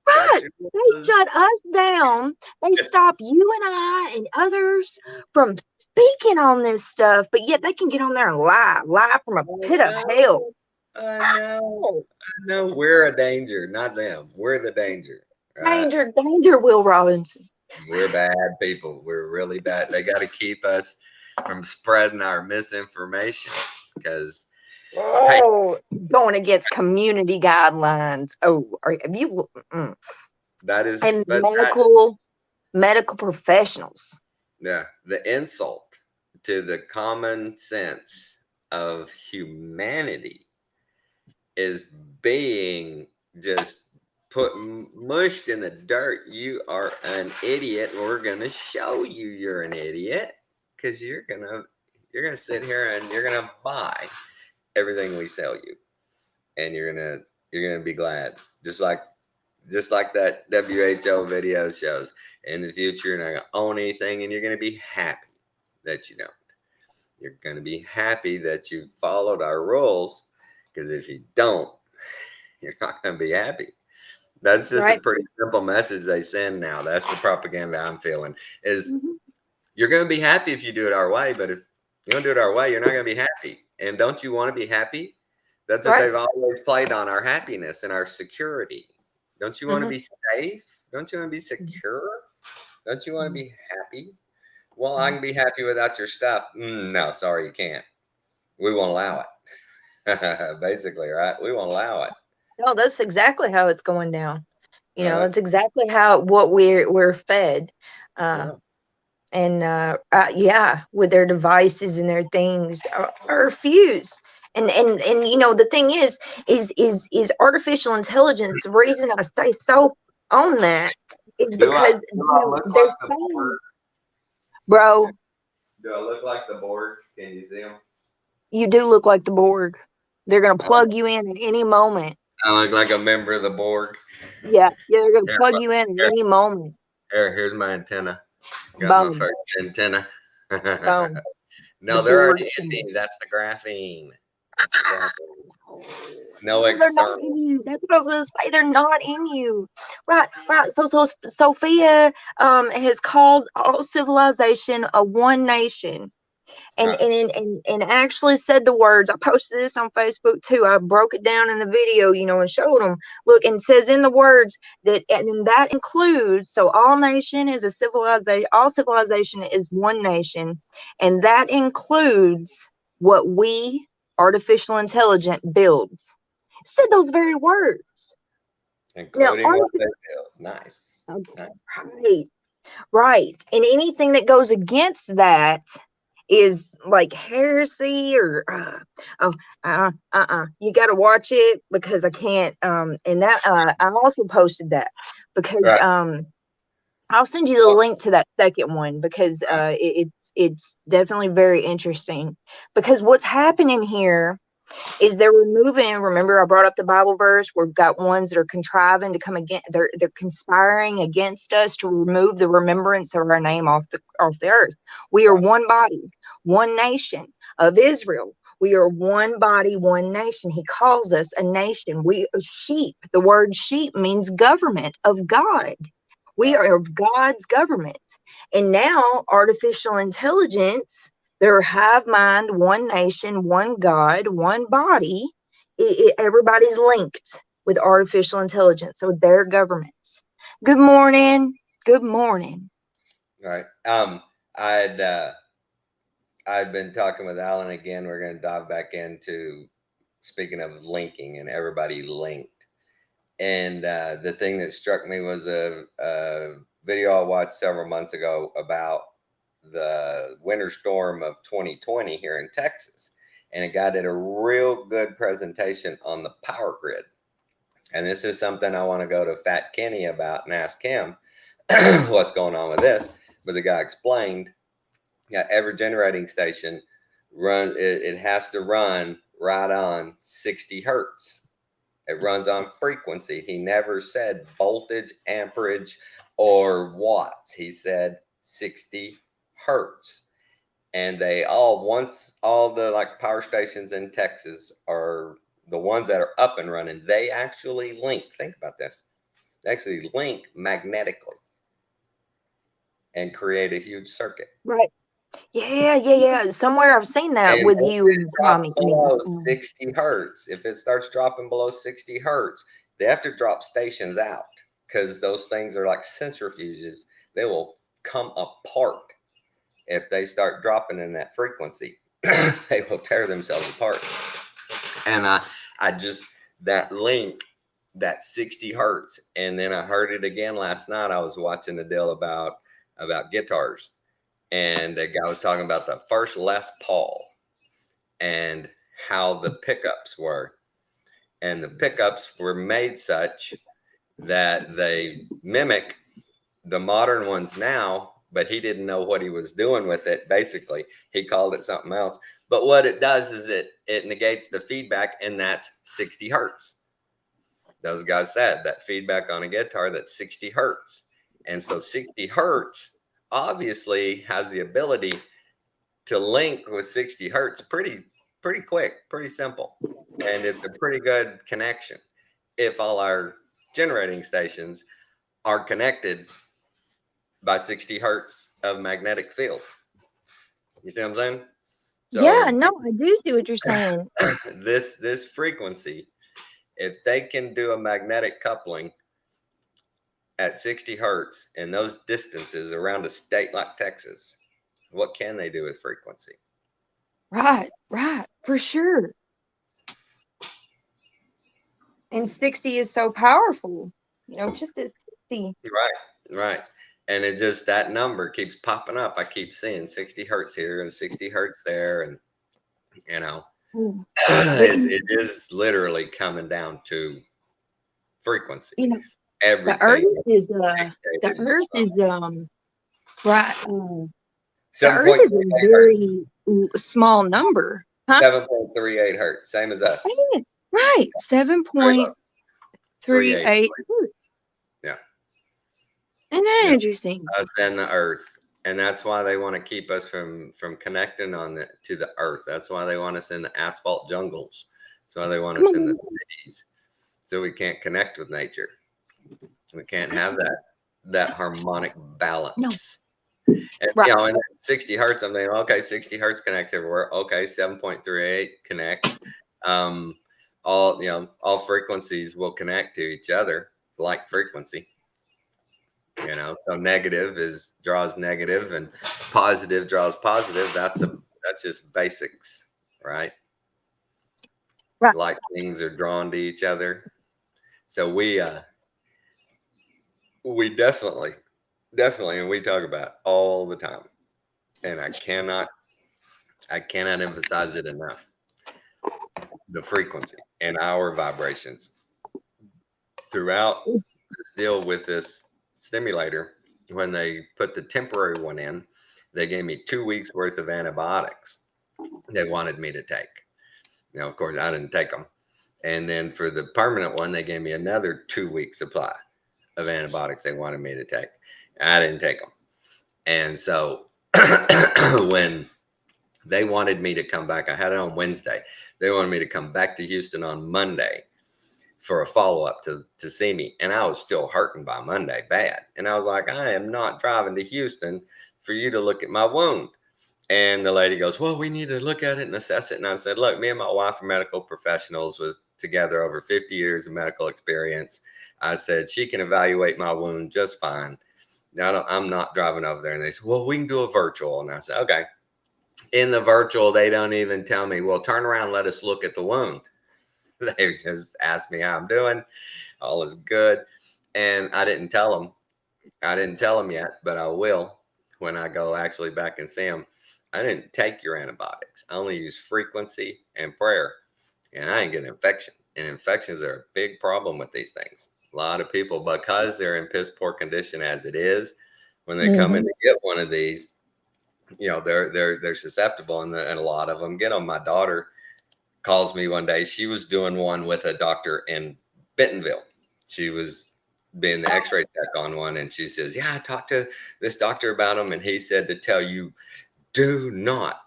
Right. Got your They nose. shut us down. They stop you and I and others from speaking on this stuff, but yet they can get on there and lie from a pit of hell. I know. We're a danger, not them. We're the danger. Right? Danger, Will Robinson. We're bad people. We're really bad. They got to keep us from spreading our misinformation because Going against community guidelines. Have you? that is And but medical professionals. yeah, the insult to the common sense of humanity is being just mushed in the dirt. You are an idiot. We're gonna show you you're an idiot because you're gonna sit here and you're gonna buy everything we sell you, and you're gonna be glad, just like that WHO video shows. In the future, you're not gonna own anything, and you're gonna be happy that you don't. You're gonna be happy that you followed our rules, because if you don't, you're not gonna be happy. That's just a pretty simple message they send now. That's the propaganda I'm feeling. Is you're gonna be happy if you do it our way, but if you don't do it our way, you're not gonna be happy. And don't you want to be happy? That's what they've always played on, our happiness and our security. Don't you want to be safe? Don't you want to be secure? Don't you want to be happy? Well, I can be happy without your stuff. No, sorry, you can't. We won't allow it. Basically, right? We won't allow it. No, that's exactly how it's going down. That's exactly what we're fed. And with their devices and their things are fused. And the thing is artificial intelligence. The reason I stay so on that is because they're saying, bro. Do I look like the Borg? Can you see them? You do look like the Borg. They're gonna plug you in at any moment. I look like a member of the Borg. Yeah, they're gonna plug you in at any moment. Here's my antenna. Got my first antenna. No, they're already ending. That's the graphene. No external. They're not in you. That's what I was gonna say. They're not in you. Right. So Sophia has called all civilization a one nation. And actually said the words. I posted this on Facebook too. I broke it down in the video, and showed them. Look, and it says in the words that includes, so all nation is a civilization. All civilization is one nation, and that includes what we artificial intelligence builds. It said those very words. Including what they build. Nice. Right. And anything that goes against that is like heresy or you got to watch it because I can't and that I also posted that because I'll send you the link to that second one because it's definitely very interesting, because what's happening here is they're removing, remember I brought up the Bible verse where we've got ones that are contriving to come against, they're conspiring against us to remove the remembrance of our name off the earth. We are one body, one nation of Israel. We are one body, one nation. He calls us a nation. We are sheep. The word sheep means government of God. We are of God's government. And now artificial intelligence, their hive mind, one nation, one God, one body. Everybody's linked with artificial intelligence. So their governments. Good morning. Good morning. Right. I'd been talking with Alan again. We're going to dive back into speaking of linking and everybody linked. And the thing that struck me was a video I watched several months ago about the winter storm of 2020 here in Texas. And a guy did a real good presentation on the power grid. And this is something I want to go to Fat Kenny about and ask him what's going on with this. But the guy explained, yeah, every generating station it has to run right on 60 hertz. It runs on frequency. He never said voltage, amperage, or watts. He said 60 hertz. And they all, once all the like power stations in Texas are the ones that are up and running, they actually link. Think about this. They actually link magnetically and create a huge circuit. Right. Yeah. Somewhere I've seen that And with if you it and drops Tommy. below 60 hertz, if it starts dropping below 60 hertz, they have to drop stations out because those things are like centrifuges. They will come apart if they start dropping in that frequency. They will tear themselves apart. And I just, that link, that 60 hertz. And then I heard it again last night. I was watching a deal about guitars. And the guy was talking about the first Les Paul and how the pickups were. And the pickups were made such that they mimic the modern ones now, but he didn't know what he was doing with it. Basically, he called it something else. But what it does is it negates the feedback, and that's 60 hertz. Those guys said that feedback on a guitar, that's 60 hertz. And so 60 hertz obviously has the ability to link with 60 hertz pretty quick, pretty simple. And it's a pretty good connection if all our generating stations are connected by 60 hertz of magnetic field. You see what I'm saying? So yeah, no, I do see what you're saying. this frequency, if they can do a magnetic coupling at 60 hertz in those distances around a state like Texas, what can they do with frequency? Right, for sure. And 60 is so powerful, just at 60. Right. And it just, that number keeps popping up. I keep seeing 60 hertz here and 60 hertz there. And, it is literally coming down to frequency. Everything. The earth is right. The earth is a very small number. Huh? 7.38 hertz, same as us. Right. 7.38. Yeah. Isn't that interesting? Us and the earth. And that's why they want to keep us from connecting to the earth. That's why they want us in the asphalt jungles. That's why they want us in the cities. So we can't connect with nature. We can't have that harmonic balance. No. And, right. And 60 hertz, I'm thinking, okay, 60 hertz connects everywhere. Okay, 7.38 connects. All frequencies will connect to each other, like frequency. So negative draws negative, and positive draws positive. That's just basics, right? Like things are drawn to each other. So we definitely, and we talk about it all the time, and I cannot emphasize it enough. The frequency and our vibrations throughout this deal with this stimulator. When they put the temporary one in, they gave me 2 weeks worth of antibiotics they wanted me to take. Now, of course, I didn't take them. And then for the permanent one, they gave me another 2-week supply of antibiotics they wanted me to take. I didn't take them. And so when They wanted me to come back. I had it on Wednesday. They wanted me to come back to Houston on Monday for a follow-up to see me. And I was still hurting by Monday bad. And I was like, I am not driving to Houston for you to look at my wound. And the lady goes, well, we need to look at it and assess it. And I said, look, me and my wife are medical professionals with together over 50 years of medical experience. I said, she can evaluate my wound just fine. Now, I'm not driving over there. And they said, well, we can do a virtual. And I said, okay. In the virtual, they don't even tell me, well, turn around, let us look at the wound. They just asked me how I'm doing. All is good. And I didn't tell them. I didn't tell them yet, but I will when I go actually back and see them. I didn't take your antibiotics. I only use frequency and prayer, and I ain't getting infection. And infections are a big problem with these things. A lot of people, because they're in piss poor condition as it is, when they come in to get one of these, you know, they're susceptible, and a lot of them get them. My daughter calls me one day. She was doing one with a doctor in Bentonville. She was being the x-ray tech on one, and she says, yeah, I talked to this doctor about him, and he said to tell you, do not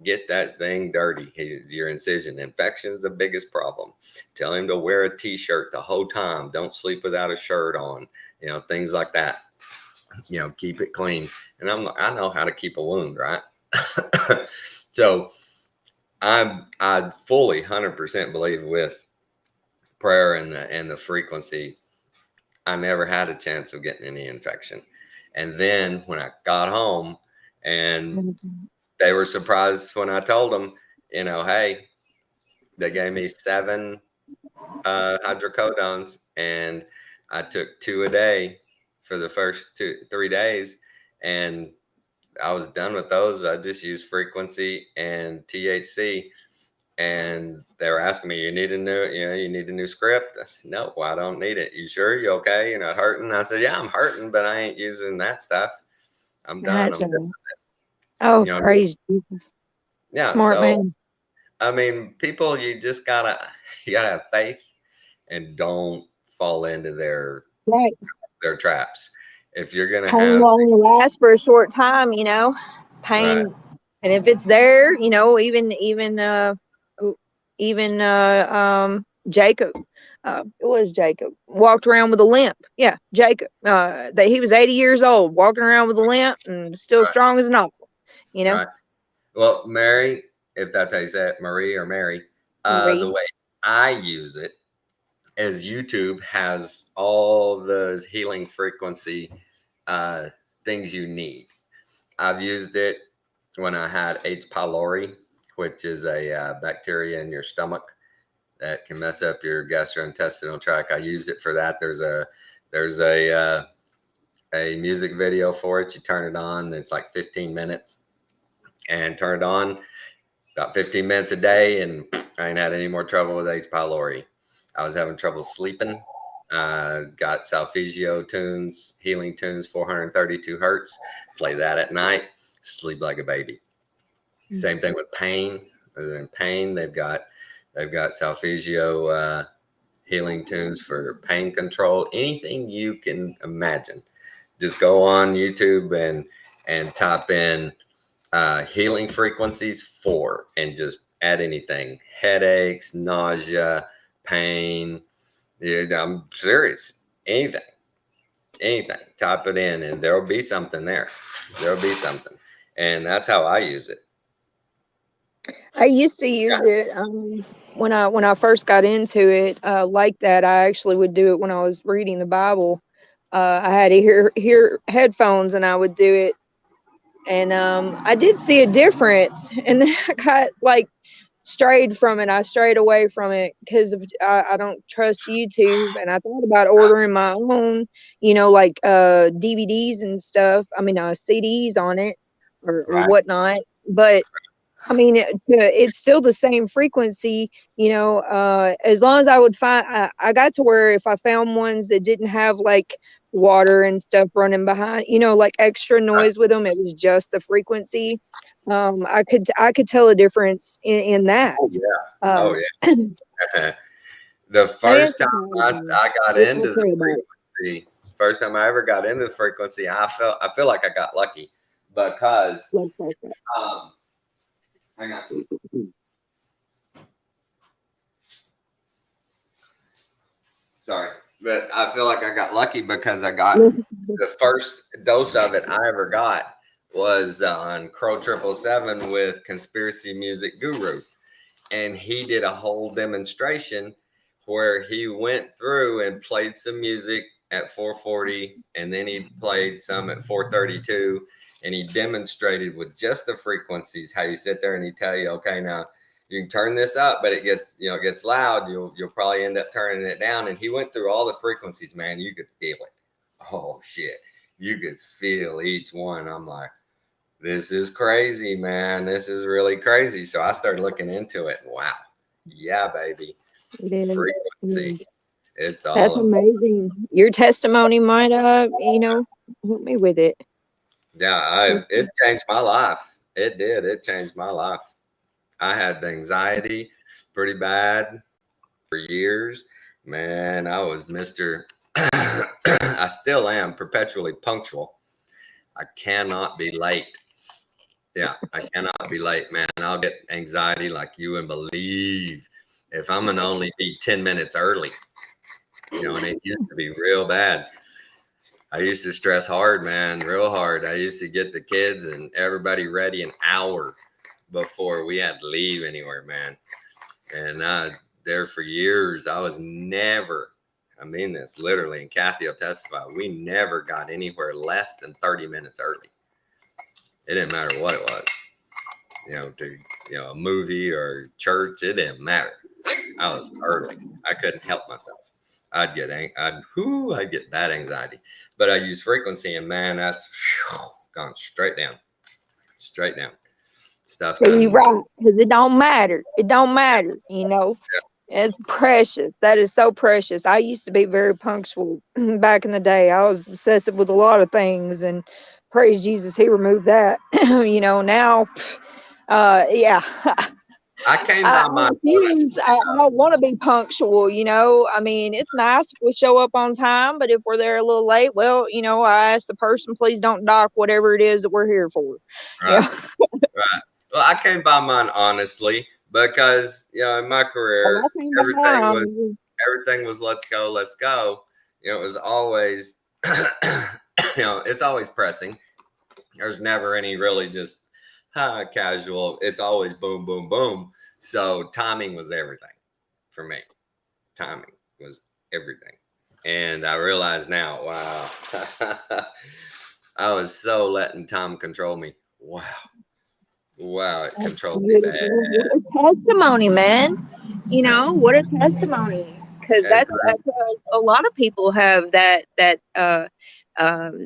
get that thing dirty. Your incision infection is the biggest problem. Tell him to wear a t-shirt the whole time. Don't sleep without a shirt on, you know, things like that. You know, keep it clean. And I know how to keep a wound, right? So I fully 100% believe with prayer and the frequency. I never had a chance of getting any infection. And then when I got home, and they were surprised when I told them, you know, hey, they gave me 7 hydrocodones, and I took 2 a day for the first 3 days, and I was done with those. I just used frequency and THC. And they were asking me, you need a new script? I said, no, I don't need it. You sure? You okay? You're not hurting? I said, yeah, I'm hurting, but I ain't using that stuff. I'm done. That's oh, you know, praise Jesus. yeah. Smart So, man. I mean, people, you gotta have faith and don't fall into their Right. traps. If you're gonna Pain have, will only last for a short time, you know. Pain, right, and if it's there, you know, Jacob, it was Jacob, walked around with a limp. Yeah, Jacob. He was 80 years old, walking around with a limp and still right, strong as an apple. You know, right. Well, Mary, if that's how you say it, Marie or Mary, the Marie. way I use it is YouTube has all the healing frequency things you need. I've used it when I had H. pylori, which is a bacteria in your stomach that can mess up your gastrointestinal tract. I used it for that. There's a music video for it. You turn it on. It's like 15 minutes, and turn it on about 15 minutes a day, and I ain't had any more trouble with H. pylori. I was having trouble sleeping. Got Solfeggio tunes, healing tunes, 432 hertz. Play that at night. Sleep like a baby. Same thing with pain. In pain, they've got Solfeggio healing tunes for pain control. Anything you can imagine. Just go on YouTube and type in healing frequencies for, and just add anything. Headaches, nausea, pain. Yeah, I'm serious. Anything. Type it in, and there'll be something there. There'll be something. And that's how I use it. I used to use it when I first got into it like that. I actually would do it when I was reading the Bible. I had to hear headphones, and I would do it, and I did see a difference. And then I got like strayed from it. I strayed away from it because I don't trust YouTube, and I thought about ordering my own, you know, like DVDs and stuff. I mean, CDs on it or Right. whatnot, but. I mean, it's still the same frequency, you know, as long as I would find, I got to where if I found ones that didn't have like water and stuff running behind, you know, like extra noise with them, it was just the frequency. I could tell a difference in that. Oh yeah. Oh yeah. The I first time I got into the about it. frequency, first time I ever got into the frequency, I feel like I got lucky because Blood pressure. um, Hang on. Sorry, but I feel like I got lucky because I got the first dose of it I ever got was on Crow 777 with Conspiracy Music Guru. And he did a whole demonstration where he went through and played some music at 440, and then he played some at 432, and he demonstrated with just the frequencies how you sit there and he tell you, okay, now you can turn this up, but it gets, it gets loud. You'll probably end up turning it down. And he went through all the frequencies, man. You could feel it. Oh shit, you could feel each one. I'm like, this is crazy, man. This is really crazy. So I started looking into it. Wow. Yeah, baby. Frequency. It's all That's amazing. Your testimony might help me with it. Yeah, it changed my life. It did. It changed my life. I had anxiety pretty bad for years. Man, I was Mr. I still am perpetually punctual. I cannot be late. Yeah, I cannot be late, man. I'll get anxiety like you wouldn't believe if I'm gonna only be 10 minutes early. And it used to be real bad. I used to stress hard, man, real hard. I used to get the kids and everybody ready an hour before we had to leave anywhere, man. And there for years, I was never, I mean this literally, and Kathy will testify, we never got anywhere less than 30 minutes early. It didn't matter what it was, to a movie or church. It didn't matter. I was early. I couldn't help myself. I'd get bad anxiety. But I use frequency, and man, that's gone straight down. Stuff. So you're right, because it don't matter. It don't matter. Yeah. It's precious. That is so precious. I used to be very punctual back in the day. I was obsessive with a lot of things, and praise Jesus, he removed that. Now, yeah. I came by my I don't want to be punctual, I mean, it's nice if we show up on time, but if we're there a little late, well, I ask the person, please don't dock whatever it is that we're here for. Right. Right. Well, I came by mine honestly because in my career everything was let's go. It was always it's always pressing. There's never any really just casual. It's always boom, boom, boom. So timing was everything for me. Timing was everything. And I realize now, wow, I was so letting time control me. Wow, it controlled me bad. What a testimony, man. What a testimony. Because that's a lot of people have that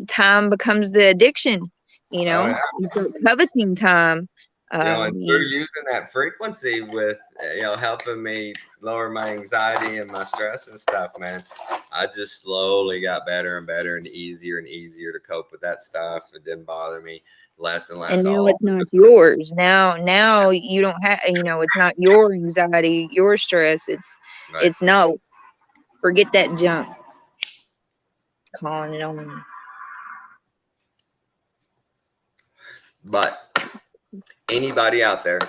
time becomes the addiction. You start coveting time. And through using that frequency with helping me lower my anxiety and my stress and stuff, man, I just slowly got better and better and easier to cope with that stuff. It didn't bother me less and less. And now it's not yours. Now you don't have, it's not your anxiety, your stress. It's no, forget that junk. Calling it on. But anybody out there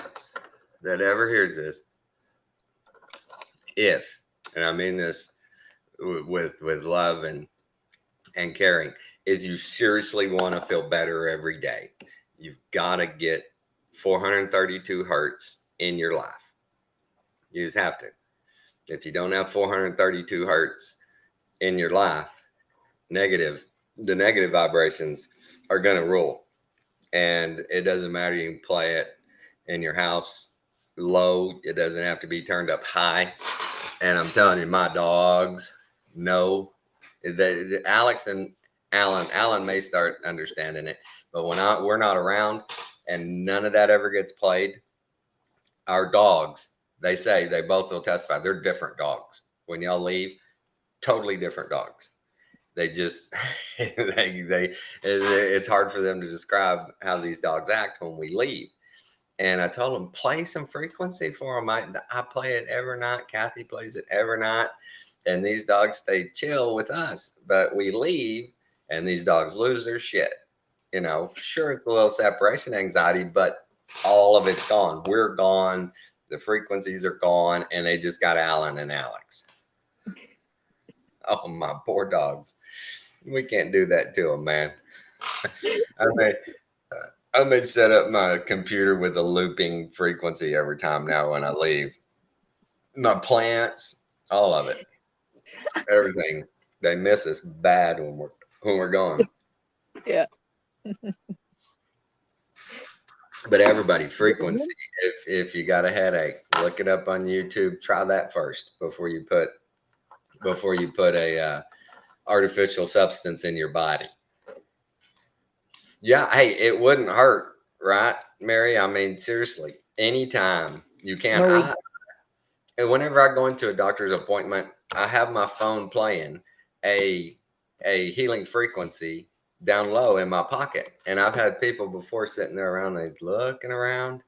that ever hears this, and I mean this with love and caring, if you seriously want to feel better every day, you've got to get 432 hertz in your life. You just have to. If you don't have 432 hertz in your life, the negative vibrations are going to rule. And it doesn't matter. You can play it in your house low. It doesn't have to be turned up high. And I'm telling you, my dogs know that Alex and Alan may start understanding it, but when we're not around and none of that ever gets played, our dogs, they say, they both will testify, they're different dogs. When y'all leave, totally different dogs. They just, it's hard for them to describe how these dogs act when we leave. And I told them, play some frequency for them. I play it every night. Kathy plays it every night. And these dogs stay chill with us. But we leave and these dogs lose their shit. Sure, it's a little separation anxiety, but All of it's gone. We're gone. The frequencies are gone, and they just got Alan and Alex. Oh, my poor dogs. We can't do that to them, man. I may set up my computer with a looping frequency every time now when I leave. My plants, all of it, everything. They miss us bad when we're gone. Yeah. But everybody, frequency. If you got a headache, look it up on YouTube. Try that first before you put a artificial substance in your body. Yeah, hey, it wouldn't hurt, right, Mary? I mean, seriously, anytime you can. No. And whenever I go into a doctor's appointment, I have my phone playing a healing frequency down low in my pocket. And I've had people before sitting there around, they looking around,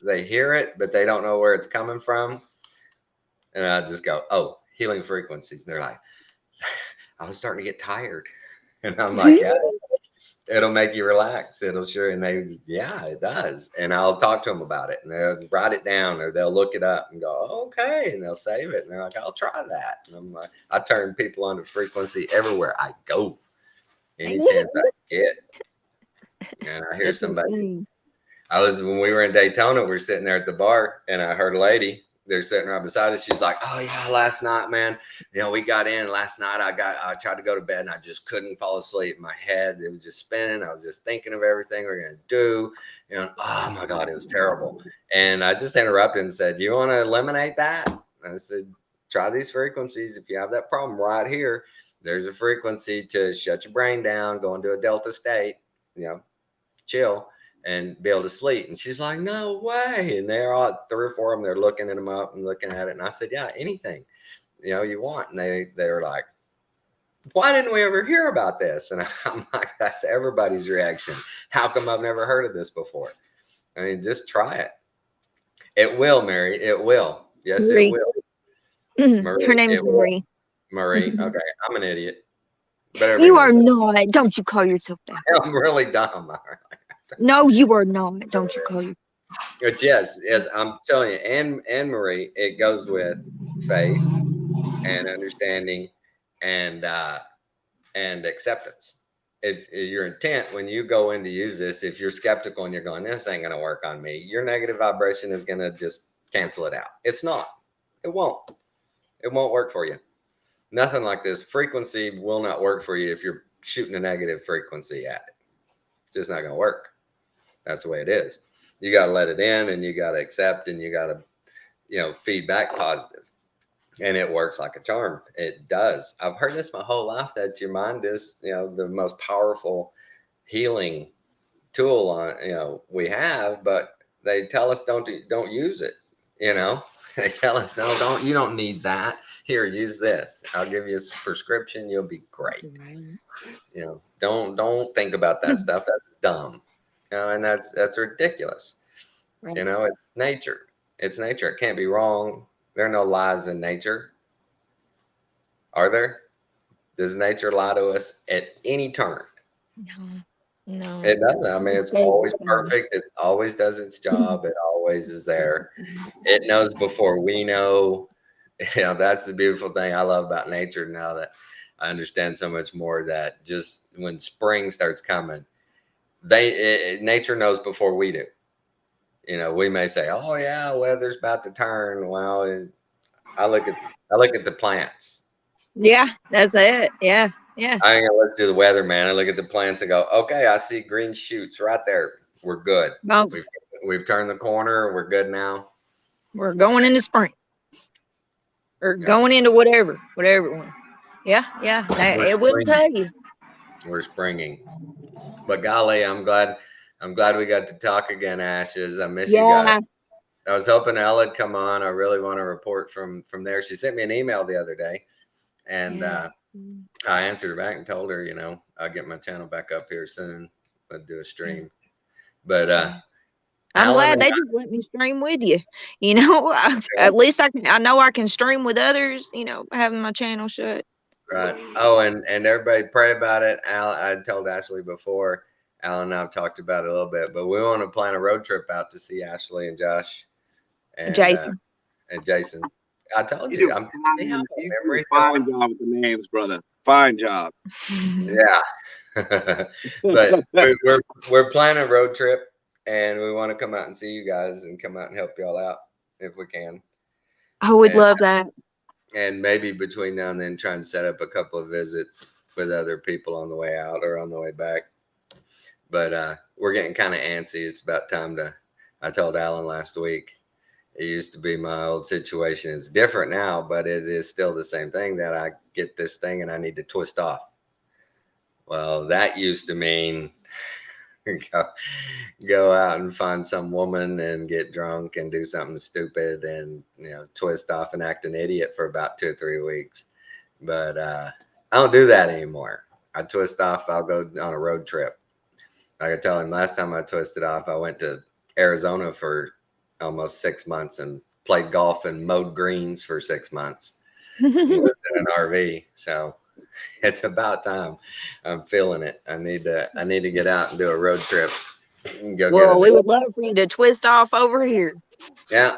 they hear it, but they don't know where it's coming from. And I just go, oh, healing frequencies. And they're like, I was starting to get tired. And I'm like, yeah, it'll make you relax. It'll sure. And yeah, it does. And I'll talk to them about it, and they'll write it down, or they'll look it up and go, oh, okay. And they'll save it. And they're like, I'll try that. And I'm like, I turn people on to frequency everywhere I go. Any chance I get. And I hear somebody. When we were in Daytona, we were sitting there at the bar, and I heard a lady. They're sitting right beside us. She's like, oh yeah, last night, man, we got in last night. I tried to go to bed, and I just couldn't fall asleep. My head, it was just spinning. I was just thinking of everything we're going to do. Oh my God, it was terrible. And I just interrupted and said, you want to eliminate that? And I said, try these frequencies. If you have that problem right here, there's a frequency to shut your brain down, go into a delta state, chill, and be able to sleep. And she's like, no way. And they're all 3 or 4 of them, they're looking them up and looking at it. And I said, yeah, anything, you want. And they were like, why didn't we ever hear about this? And I'm like, that's everybody's reaction. How come I've never heard of this before? I mean, just try it. It will, Mary. It will. Yes, Marie. it will. Marie, her name's Marie. Marie. Okay. I'm an idiot. You are not. Don't you call yourself that. I'm really dumb. No, you are not. Don't you call you. But yes, I'm telling you, and Marie, it goes with faith and understanding and acceptance. If your intent when you go in to use this, if you're skeptical and you're going, this ain't going to work on me, your negative vibration is going to just cancel it out. It's not. It won't. It won't work for you. Nothing like this. Frequency will not work for you if you're shooting a negative frequency at it. It's just not going to work. That's the way it is. You got to let it in, and you got to accept, and you got to, feed back positive. And it works like a charm. It does. I've heard this my whole life, that your mind is, the most powerful healing tool we have, but they tell us don't use it. They tell us, no, you don't need that. Here, use this. I'll give you a prescription. You'll be great. Don't think about that stuff. That's dumb. And that's ridiculous. Right. It's nature. It's nature. It can't be wrong. There are no lies in nature. Are there? Does nature lie to us at any turn? No. It doesn't. I mean, it's always perfect. It always does its job. It always is there. It knows before we know. That's the beautiful thing I love about nature now, that I understand so much more, that just when spring starts coming, nature knows before we do. We may say, oh yeah, weather's about to turn. Well, I look at the plants. Yeah, that's it. Yeah. I ain't gonna look to the weather, man. I look at the plants and go, okay, I see green shoots right there. We're good. Oh. We've turned the corner. We're good now. We're going into spring. Or going into whatever one. Yeah. It will tell you. We're springing. But golly, I'm glad we got to talk again, Ashes. I miss you guys. I was hoping Ella'd come on. I really want to report from there. She sent me an email the other day, and I answered her back and told her, I'll get my channel back up here soon. I'll do a stream. But I'm glad they just let me stream with you. At least I know I can stream with others, having my channel shut. Right. Oh, and everybody pray about it. I told Ashley before, Alan and I have talked about it a little bit, but we want to plan a road trip out to see Ashley and Josh and Jason. and Jason. I told You you, do I'm fine. see how my You do memory's a fine going? job with the names, brother. Fine job. Yeah. But we're planning a road trip, and we want to come out and see you guys and come out and help y'all out if we can. I would And- love that. And maybe between now and then try and set up a couple of visits with other people on the way out or on the way back. But we're getting kind of antsy. It's about time to, I told Alan last week, it used to be my old situation. It's different now, but it is still the same thing that I get this thing and I need to twist off. Well, that used to mean go out and find some woman and get drunk and do something stupid and, twist off and act an idiot for about 2 or 3 weeks. But I don't do that anymore. I twist off, I'll go on a road trip. Like I tell him, last time I twisted off, I went to Arizona for almost 6 months and played golf and mowed greens for 6 months. Lived in an RV. So it's about time. I'm feeling it. I need to get out and do a road trip. And go Well, we get would love for you to twist off over here. Yeah.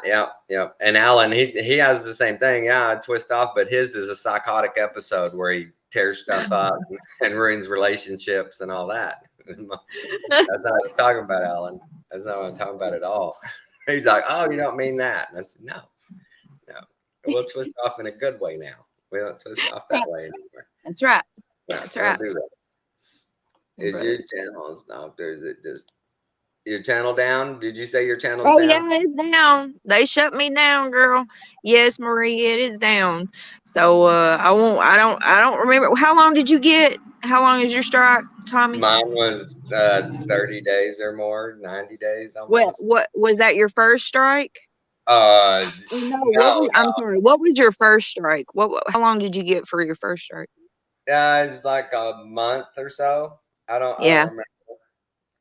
And Alan, he has the same thing. Yeah, I twist off, but his is a psychotic episode where he tears stuff up and ruins relationships and all that. That's not what I'm talking about, Alan. That's not what I'm talking about at all. He's like, oh, you don't mean that. And I said, no. We'll twist off in a good way now. We don't twist off that way anymore. That's right. No, That's we don't right. do that. Is Right. your channel stopped or is it just your channel down? Did you say your channel's Oh down? yeah, it's down. They shut me down, girl. Yes, Marie, it is down. So I don't remember. How long did you get? How long is your strike, Tommy? Mine was 30 days or more, 90 days What almost. was that your first strike? Uh, No, I'm sorry. What was your first strike? How long did you get for your first strike? it's like a month or so. I don't remember.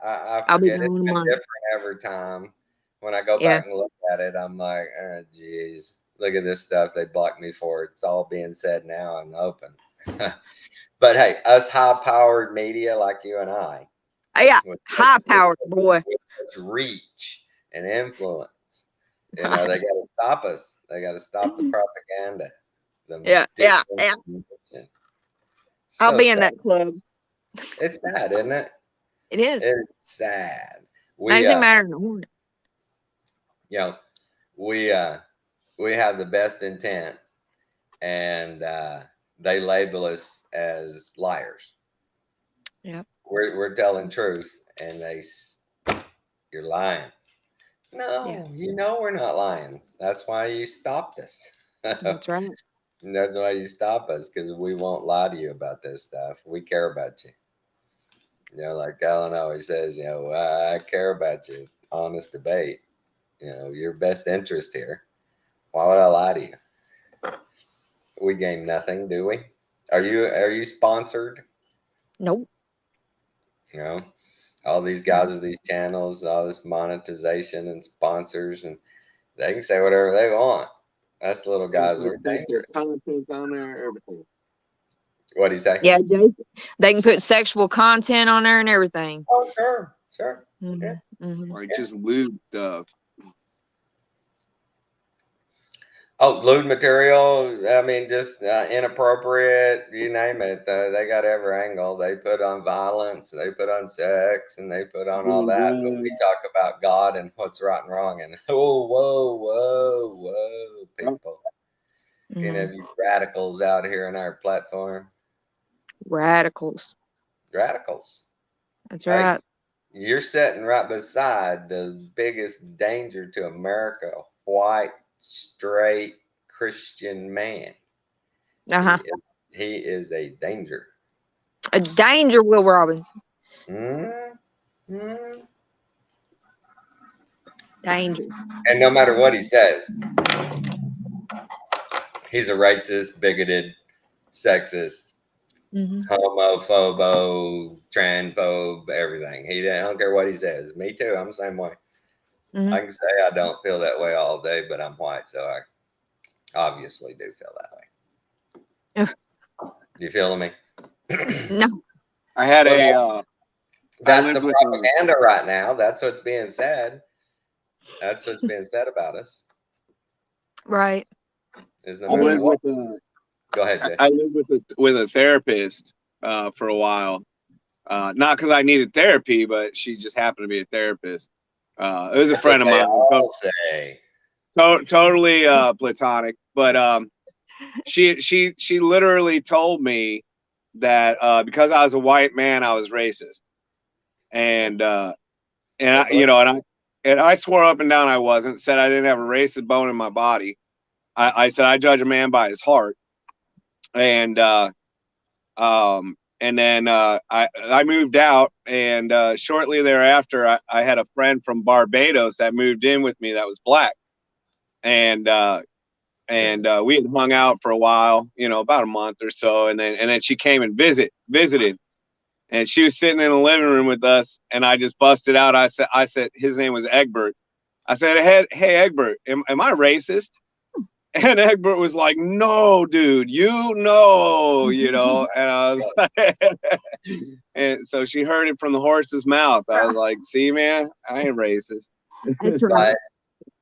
I I'll be forget. It's gone a been month. different every time. When I go Yeah. back and look at it, I'm like, oh, geez, look at this stuff they blocked me for. It's all being said now in the open. But hey, us high-powered media like you and I, Yeah, with high powered boy. with such reach and influence, they got to stop us. They got to stop the propaganda. Yeah. disinformation. I'll So be in sad. that club. It's sad, isn't it? It is. It's sad. Makes me mad in the morning. We have the best intent, and they label us as liars. Yep. We're telling truth, and you're lying. No, Yeah. we're not lying. That's why you stopped us. That's right. That's why you stop us, because we won't lie to you about this stuff. We care about you. Like Alan always says, I care about you. Honest debate. Your best interest here. Why would I lie to you? We gain nothing, do we? Are you sponsored? Nope. All these guys with these channels, all this monetization and sponsors, and they can say whatever they want. Us little guys are dangerous. Content on there, everything. What do you say? Yeah, Jason. They can put sexual content on there and everything. Oh, sure. Mhm, Yeah. mhm. Or just lewd stuff. Oh, lewd material. I mean, just inappropriate. You name it. They got every angle. They put on violence. They put on sex, and they put on all that. But we talk about God and what's right and wrong. And whoa, people. Any of you radicals out here on our platform? Radicals. Radicals. That's Hey, right. You're sitting right beside the biggest danger to America, white, straight Christian man. Uh-huh. He is a danger. A danger, Will Robinson. Mm-hmm. Danger. And no matter what he says, he's a racist, bigoted, sexist, homophobe, transphobe, everything. I don't care what he says. Me too. I'm the same way. I can say I don't feel that way all day, but I'm white, so I obviously do feel that way. You feeling me? No. I had That's lived the with propaganda right now. That's what's being said. That's what's being said about us. Right. Is no I matter lived what. with a Go ahead, Jay. I lived with a therapist for a while. Not because I needed therapy, but she just happened to be a therapist. It was a That's friend what of they mine. all say. Totally platonic. But she literally told me that because I was a white man, I was racist. And I swore up and down I wasn't. Said I didn't have a racist bone in my body. I said I judge a man by his heart. And then I moved out, and shortly thereafter, I had a friend from Barbados that moved in with me that was black, and we had hung out for a while, about a month or so, and then she came and visited, and she was sitting in the living room with us, and I just busted out. I said his name was Egbert. I said, hey Egbert, am I racist? And Egbert was like, no, dude, and I was like, and so she heard it from the horse's mouth. I was like, see, man, I ain't racist. That's right.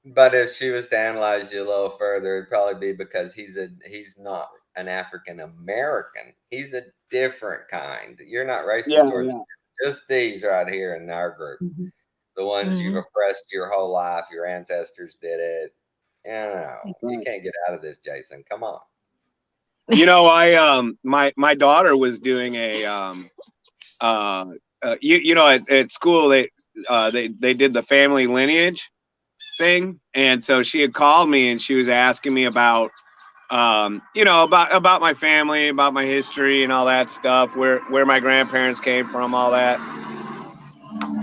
But if she was to analyze you a little further, it'd probably be because he's not an African American. He's a different kind. You're not racist towards just these right here in our group. The ones you've oppressed your whole life. Your ancestors did it. You can't get out of this, Jason. Come on. My daughter was doing a at school they did the family lineage thing, and so she had called me and she was asking me about about my family, about my history and all that stuff, where my grandparents came from, all that.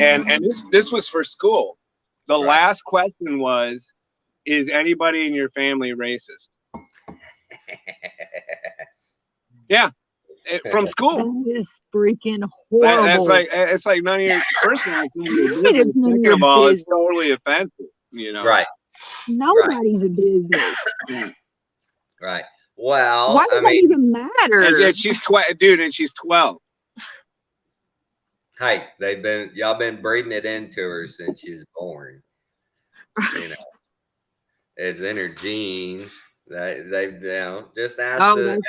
And this was for school. The last question was, is anybody in your family racist? Yeah, from school. That is freaking horrible. That's like, it's like none of your, first of all, it's none of your It is business. none of Second your of all, it's business. totally offensive, Right. Nobody's a business. Right. Well, Why does that even matter? And she's 12, dude, and she's 12. Hey, y'all been breeding it into her since she's born. It's in her genes. Just ask the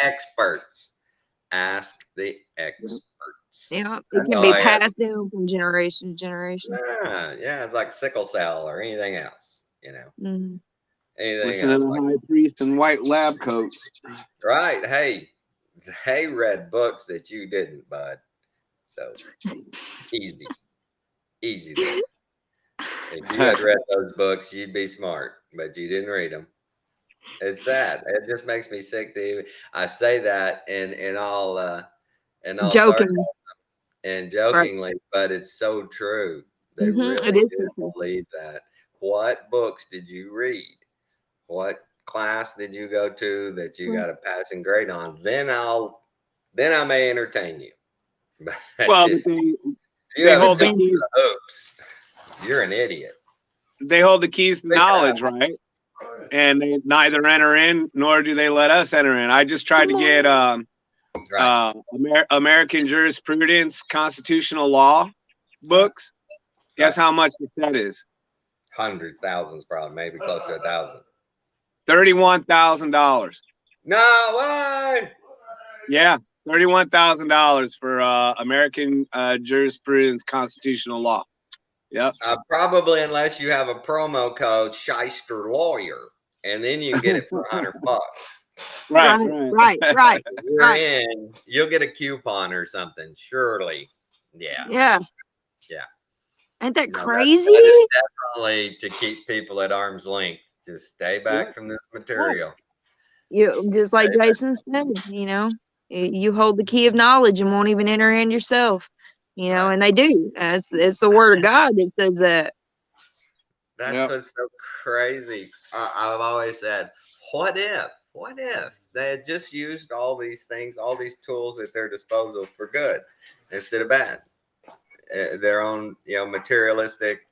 experts. Ask the experts. Yeah, it can be passed down from generation to generation. Yeah, it's like sickle cell or anything else. Mm-hmm. Listen to the high priest in white lab coats. Right. Hey, they read books that you didn't, bud. So easy. There. If you had read those books, you'd be smart, but you didn't read them. It's sad. It just makes me sick to even. I say that in all sarcasm and jokingly, but it's so true. They really do believe that. What books did you read? What class did you go to that you got a passing grade on? Then I may entertain you. Well, they hold the keys. Oops, you're an idiot. They hold the keys to knowledge, right? And they neither enter in nor do they let us enter in. I just tried to get American jurisprudence, constitutional law books. Guess how much the set is? Hundreds, thousands, probably, maybe close to 1,000. $31,000. No way. Yeah, $31,000 for American jurisprudence, constitutional law. Yep. Probably unless you have a promo code Shyster Lawyer, and then you can get it for $100. Right. You're in. You'll get a coupon or something, surely. Yeah. Ain't that crazy? That is definitely to keep people at arm's length. Just stay back from this material. You just like Jason said, you hold the key of knowledge and won't even enter in yourself. And they do. It's the word of God that says that. That's what's so crazy. I've always said, what if they had just used all these things, all these tools at their disposal for good instead of bad? Their own, materialistic,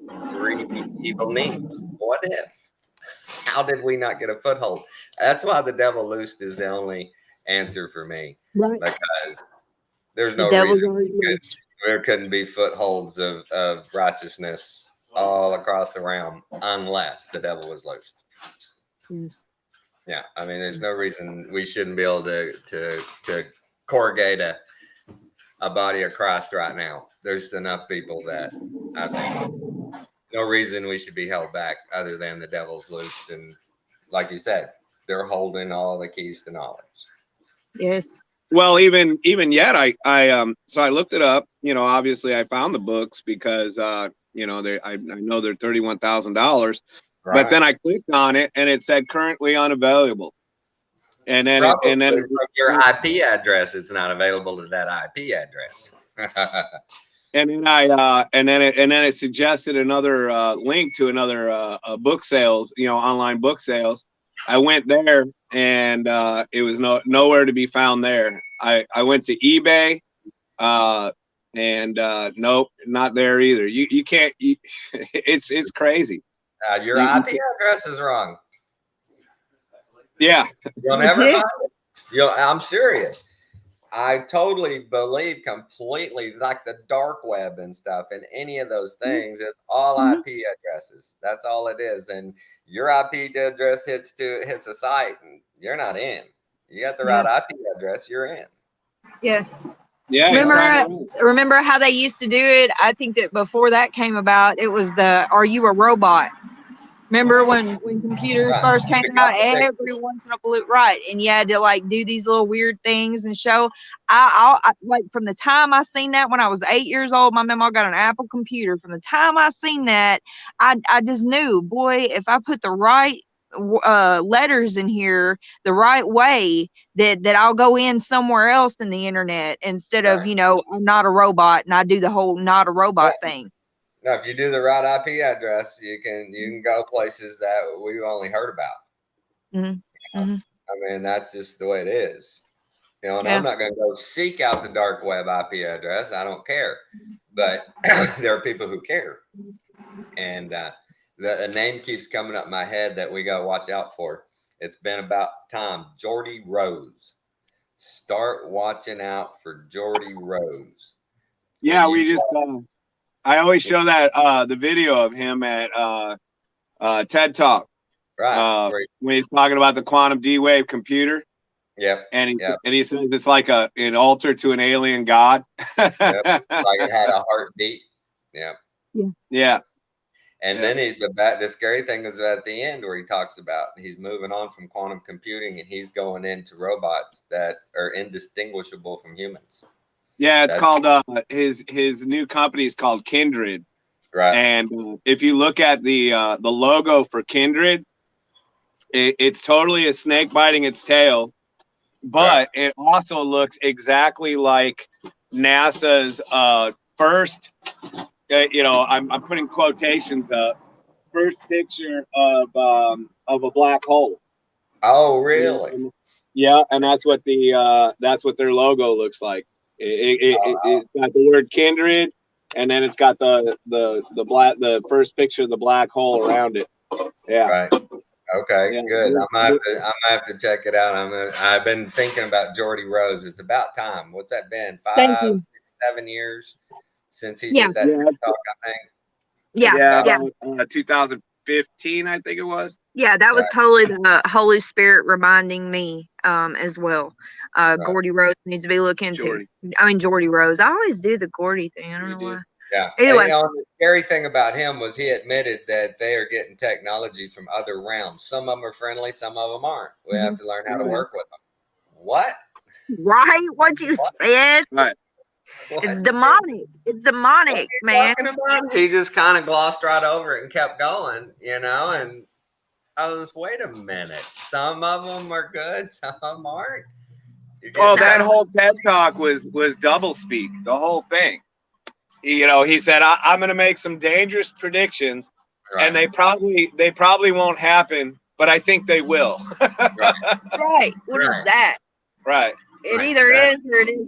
greedy, evil needs. What if? How did we not get a foothold? That's why the devil loosed is the only answer for me. Right. Because there's no reason There couldn't be footholds of righteousness all across the realm unless the devil was loosed. Yes. Yeah, I mean, there's no reason we shouldn't be able to corrugate a body of Christ right now. There's enough people that I think no reason we should be held back other than the devil's loosed, and like you said, they're holding all the keys to knowledge. Yes. Well, even yet, so I looked it up. You know, obviously I found the books because you know, I know they're $31,000, but then I clicked on it and it said currently unavailable. And then from your IP address, it's not available to that IP address. and then it suggested another link to another book sales, you know, online book sales. I went there and it was nowhere to be found there. I went to eBay and nope, not there either. You can't. It's crazy. Your IP address is wrong. Yeah, You'll never find it. I'm serious. I totally believe completely, like the dark web and stuff and any of those things, it's all IP addresses. That's all it is. And your IP address hits a site and you're not in. You got the right IP address, you're in. Yeah. Yeah. Remember how they used to do it? I think that before that came about, it was the "Are you a robot?" Remember when computers first came out? Everyone's in a blue, right? And you had to like do these little weird things and show. I like from the time I seen that when I was 8 years old, my mama got an Apple computer. From the time I seen that, I just knew, boy, if I put the right letters in here the right way, that I'll go in somewhere else in the internet instead of, you know, I'm not a robot and I do the whole not a robot thing. Now, if you do the right IP address, you can go places that we've only heard about. I mean, that's just the way it is. You know, and I'm not going to go seek out the dark web IP address. I don't care. But there are people who care. And the name keeps coming up in my head that we got to watch out for. It's been about time. Geordie Rose. Start watching out for Geordie Rose. Yeah, we just I always show that the video of him at TED Talk. Right. When he's talking about the quantum D-Wave computer. Yep. And he says it's like an altar to an alien god. Yep. Like it had a heartbeat. Yep. Yeah. And then the scary thing is at the end where he talks about he's moving on from quantum computing and he's going into robots that are indistinguishable from humans. Yeah, it's called his new company is called Kindred. Right. And if you look at the logo for Kindred, it's totally a snake biting its tail, but it also looks exactly like NASA's first. You know, I'm putting quotations up. First picture of a black hole. Oh, really? Yeah, and that's what their logo looks like. It's got the word Kindred, and then it's got the first picture of the black hole around it. Yeah. Right. Okay. Good. I might have to check it out. I've been thinking about Geordie Rose. It's about time. What's that been? 5, 6, 7 years since he did that TikTok, I think. Yeah. 2015, I think it was. Yeah, that was totally the Holy Spirit reminding me as well. Geordie Rose needs to be looked into. Geordie Rose. I always do the Geordie thing. I don't know why. Yeah. Anyway, the scary thing about him was he admitted that they are getting technology from other realms. Some of them are friendly, some of them aren't. We have to learn how to work with them. What? Right? What you said? Right. What? It's demonic. It's demonic, man. He just kind of glossed right over it and kept going, you know, and I was, wait a minute. Some of them are good, some of them aren't. Oh, that whole TED Talk was double speak, the whole thing. You know, he said, I'm going to make some dangerous predictions, and they probably won't happen, but I think they will. Right. What is that? Right. It either is or it isn't.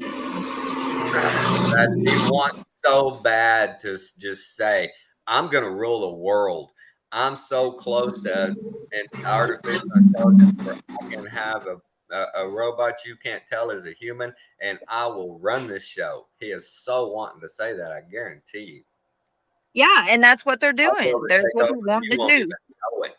That he wants so bad to just say, I'm going to rule the world. I'm so close to an artificial intelligence where I can have a robot you can't tell is a human, and I will run this show. He is so wanting to say that. I guarantee you. Yeah, and that's what they're I'll doing. build a That's what they're takeover. wanting You to won't do. even know it.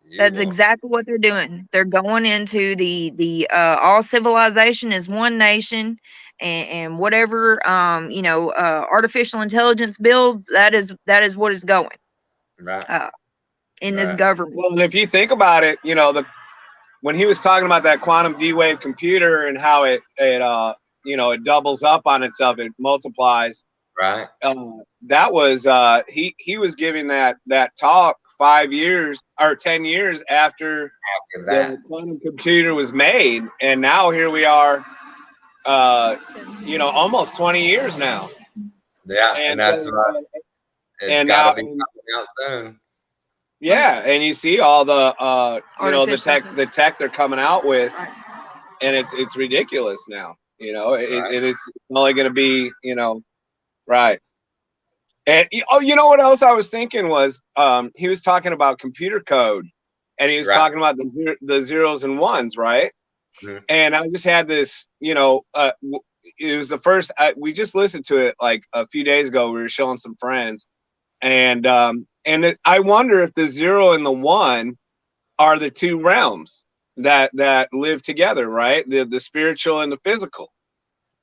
You That's won't. exactly what they're doing. They're going into the all civilization is one nation, and whatever artificial intelligence builds, that is what is going Right. in this Right. government. Well, and if you think about it, when he was talking about that quantum D-Wave computer and how it doubles up on itself, it multiplies. Right. That was he was giving that talk 5 years or 10 years after After that. the quantum computer was made, and now here we are, almost 20 years now. Yeah, and that's so, right. It's and got now, to be coming out soon. yeah, and you see all the Artificial the tech they're coming out with, Right. and it's ridiculous now. Right. It's only going to be right. And you know what else I was thinking was he was talking about computer code, and he was Right. talking about the zeros and ones, right? Mhm. And I just had this, it was the first we just listened to it like a few days ago. We were showing some friends, and I wonder if the 0 and the 1 are the two realms that live together, right? The spiritual and the physical.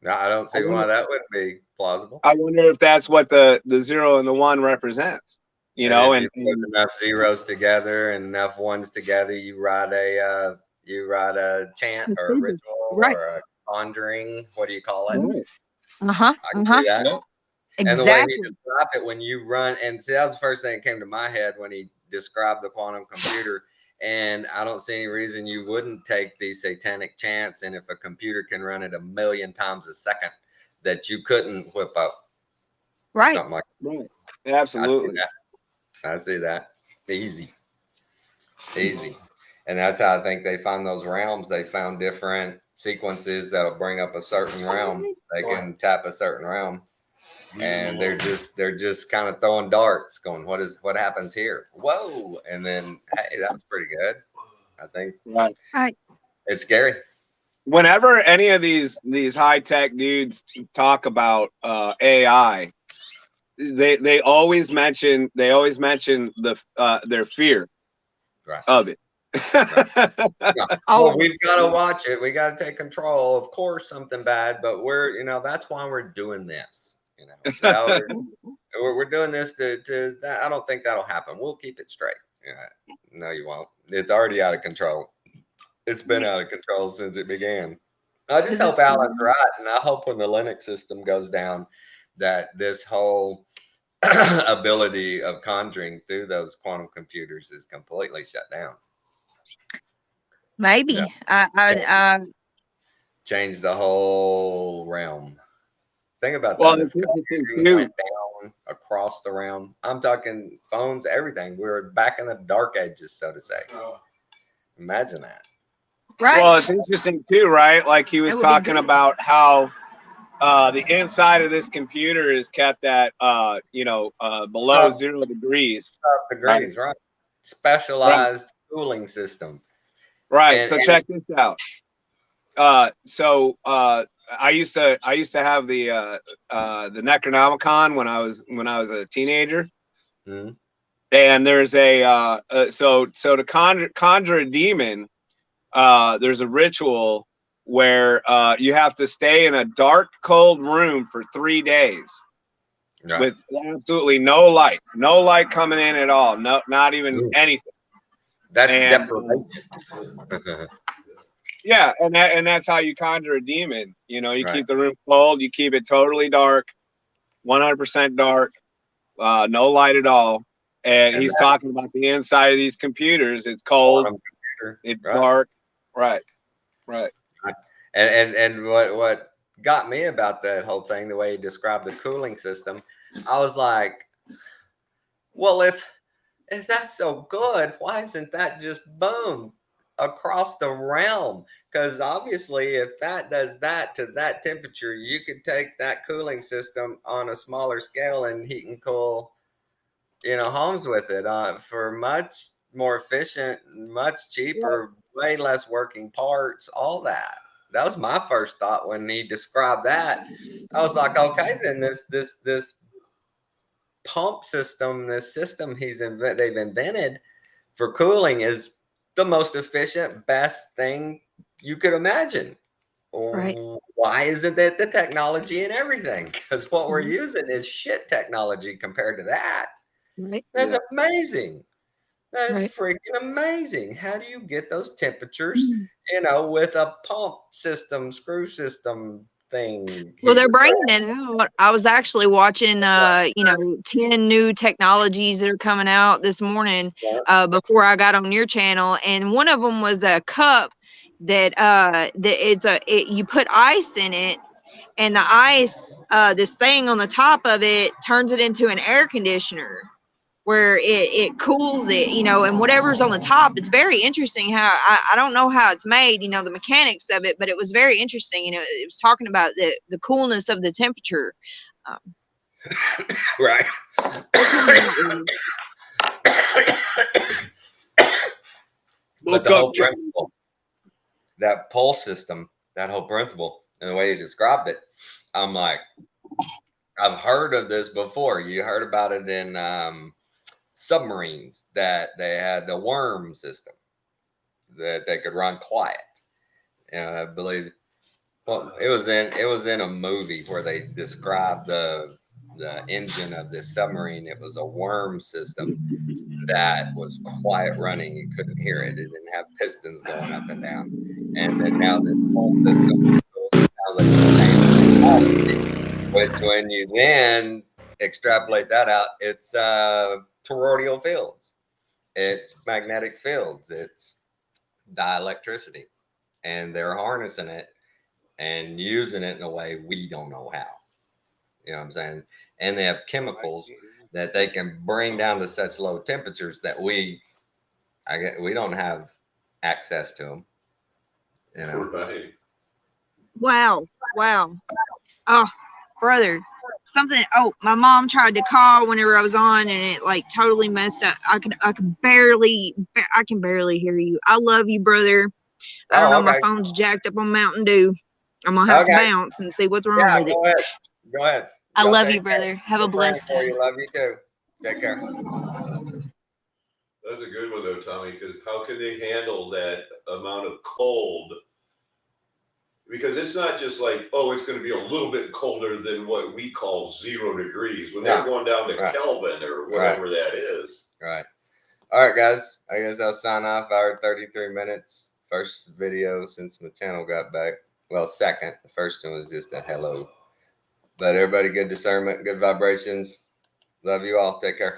No, I don't see why that would be plausible. I wonder if that's what the 0 and the 1 represents. If you put enough zeros together and enough ones together, you write a chant or a ritual Right. or a conjuring. What do you call it? Right. Uh-huh. I can see that. Yeah. And the way he Exactly. described it, when you run, and see, that was the first thing that came to my head when he described the quantum computer. And I don't see any reason you wouldn't take these satanic chants. And if a computer can run it 1,000,000 times a second, that you couldn't whip up Right. something like Right. Absolutely. that. I see that. Easy. And that's how I think they find those realms. They found different sequences that'll bring up a certain realm. They can tap a certain realm. And they're just kind of throwing darts, going, what happens here? Whoa! And then, hey, that's pretty good. I think Right. it's scary. Whenever any of these high tech dudes talk about AI, they always mention their fear Right. of it. Well, we've got to watch it. We got to take control. Of course, something bad, but that's why we're doing this. We're doing this to that. I don't think that'll happen. We'll keep it straight. Yeah. No, you won't. It's already out of control. It's been out of control since it began. I just hope Alan's right, and I hope when the Linux system goes down, that this whole ability of conjuring through those quantum computers is completely shut down. Maybe. Yeah. I Change the whole realm. Think about Well, that. it's If interesting computing too. went down across the realm, I'm talking phones, everything. We were back in the dark ages, so to say. Imagine that. right. Well, it's interesting too, right? Like he was That would be talking good. about how the inside of this computer is kept at below 0 degrees. Degrees, right? Specialized cooling system. Right. And- So and- check this out. I used to have the Necronomicon when I was a teenager. Mhm. And there's so to conjure a demon, there's a ritual where you have to stay in a dark, cold room for 3 days Right. with absolutely no light coming in at all, not even Ooh. anything. That's And, deprivation. Yeah, and that's how you conjure a demon. You Right. keep the room cold, you keep it totally dark, 100% dark, no light at all. And he's talking about the inside of these computers. It's cold, it's right. dark. Right. And what got me about that whole thing, the way he described the cooling system, I was like, well, if that's so good, why isn't that just boom across the realm? Because obviously, if that does that to that temperature, you could take that cooling system on a smaller scale and heat and cool, homes with it for much more efficient, much cheaper, way less working parts, all that. That was my first thought when he described that. I was like, okay, then this pump system, this system they've invented for cooling is the most efficient, best thing you could imagine. Right. Why isn't it the technology and everything? Because what we're Mhm. using is shit technology compared to that. Right. That's Yeah. amazing. That is Right. freaking amazing. How do you get those temperatures, with a pump system, screw system thing? Well, he they're described? bringing it out. I was actually watching, 10 new technologies that are coming out this morning, before I got on your channel, and one of them was a cup that you put ice in it, and the ice, this thing on the top of it turns it into an air conditioner where it cools it, and whatever's on the top. It's very interesting how I don't know how it's made, the mechanics of it, but it was very interesting. It was talking about the coolness of the temperature. Right. But the whole principle, that pulse system, that whole principle, and the way you described it, I'm like, I've heard of this before. You heard about it in submarines, that they had the worm system that they could run quiet. I believe. Well, it was in a movie where they described the engine of this submarine. It was a worm system that was quiet running. You couldn't hear it. It didn't have pistons going up and down. And then now this whole system sounds like the same technology, which when you then extrapolate that out, it's toroidal fields, it's magnetic fields, it's dielectricity, and they're harnessing it and using it in a way we don't know how. You know what I'm saying? And they have chemicals that they can bring down to such low temperatures that we don't have access to them. Right. Wow. Oh, brother, something. Oh, my mom tried to call whenever I was on, and it like totally messed up. I can barely hear you. I love you, brother. I don't know. My Okay. phone's jacked up on Mountain Dew. I'm gonna have to Okay. bounce and see what's wrong Yeah, with it. Go ahead. I Y'all love take you, care. brother. Have a We're praying blessed for day. you. Love you too. Take care. That's a good one though, Tommy, because how can they handle that amount of cold? Because it's not just like, oh, it's going to be a little bit colder than what we call 0 degrees. When they're going down to Kelvin or whatever that is. Right. All right, guys. I guess I'll sign off. Hour 33 minutes. First video since my channel got back. Well, second. The first one was just a hello. But everybody, good discernment, good vibrations. Love you all. Take care.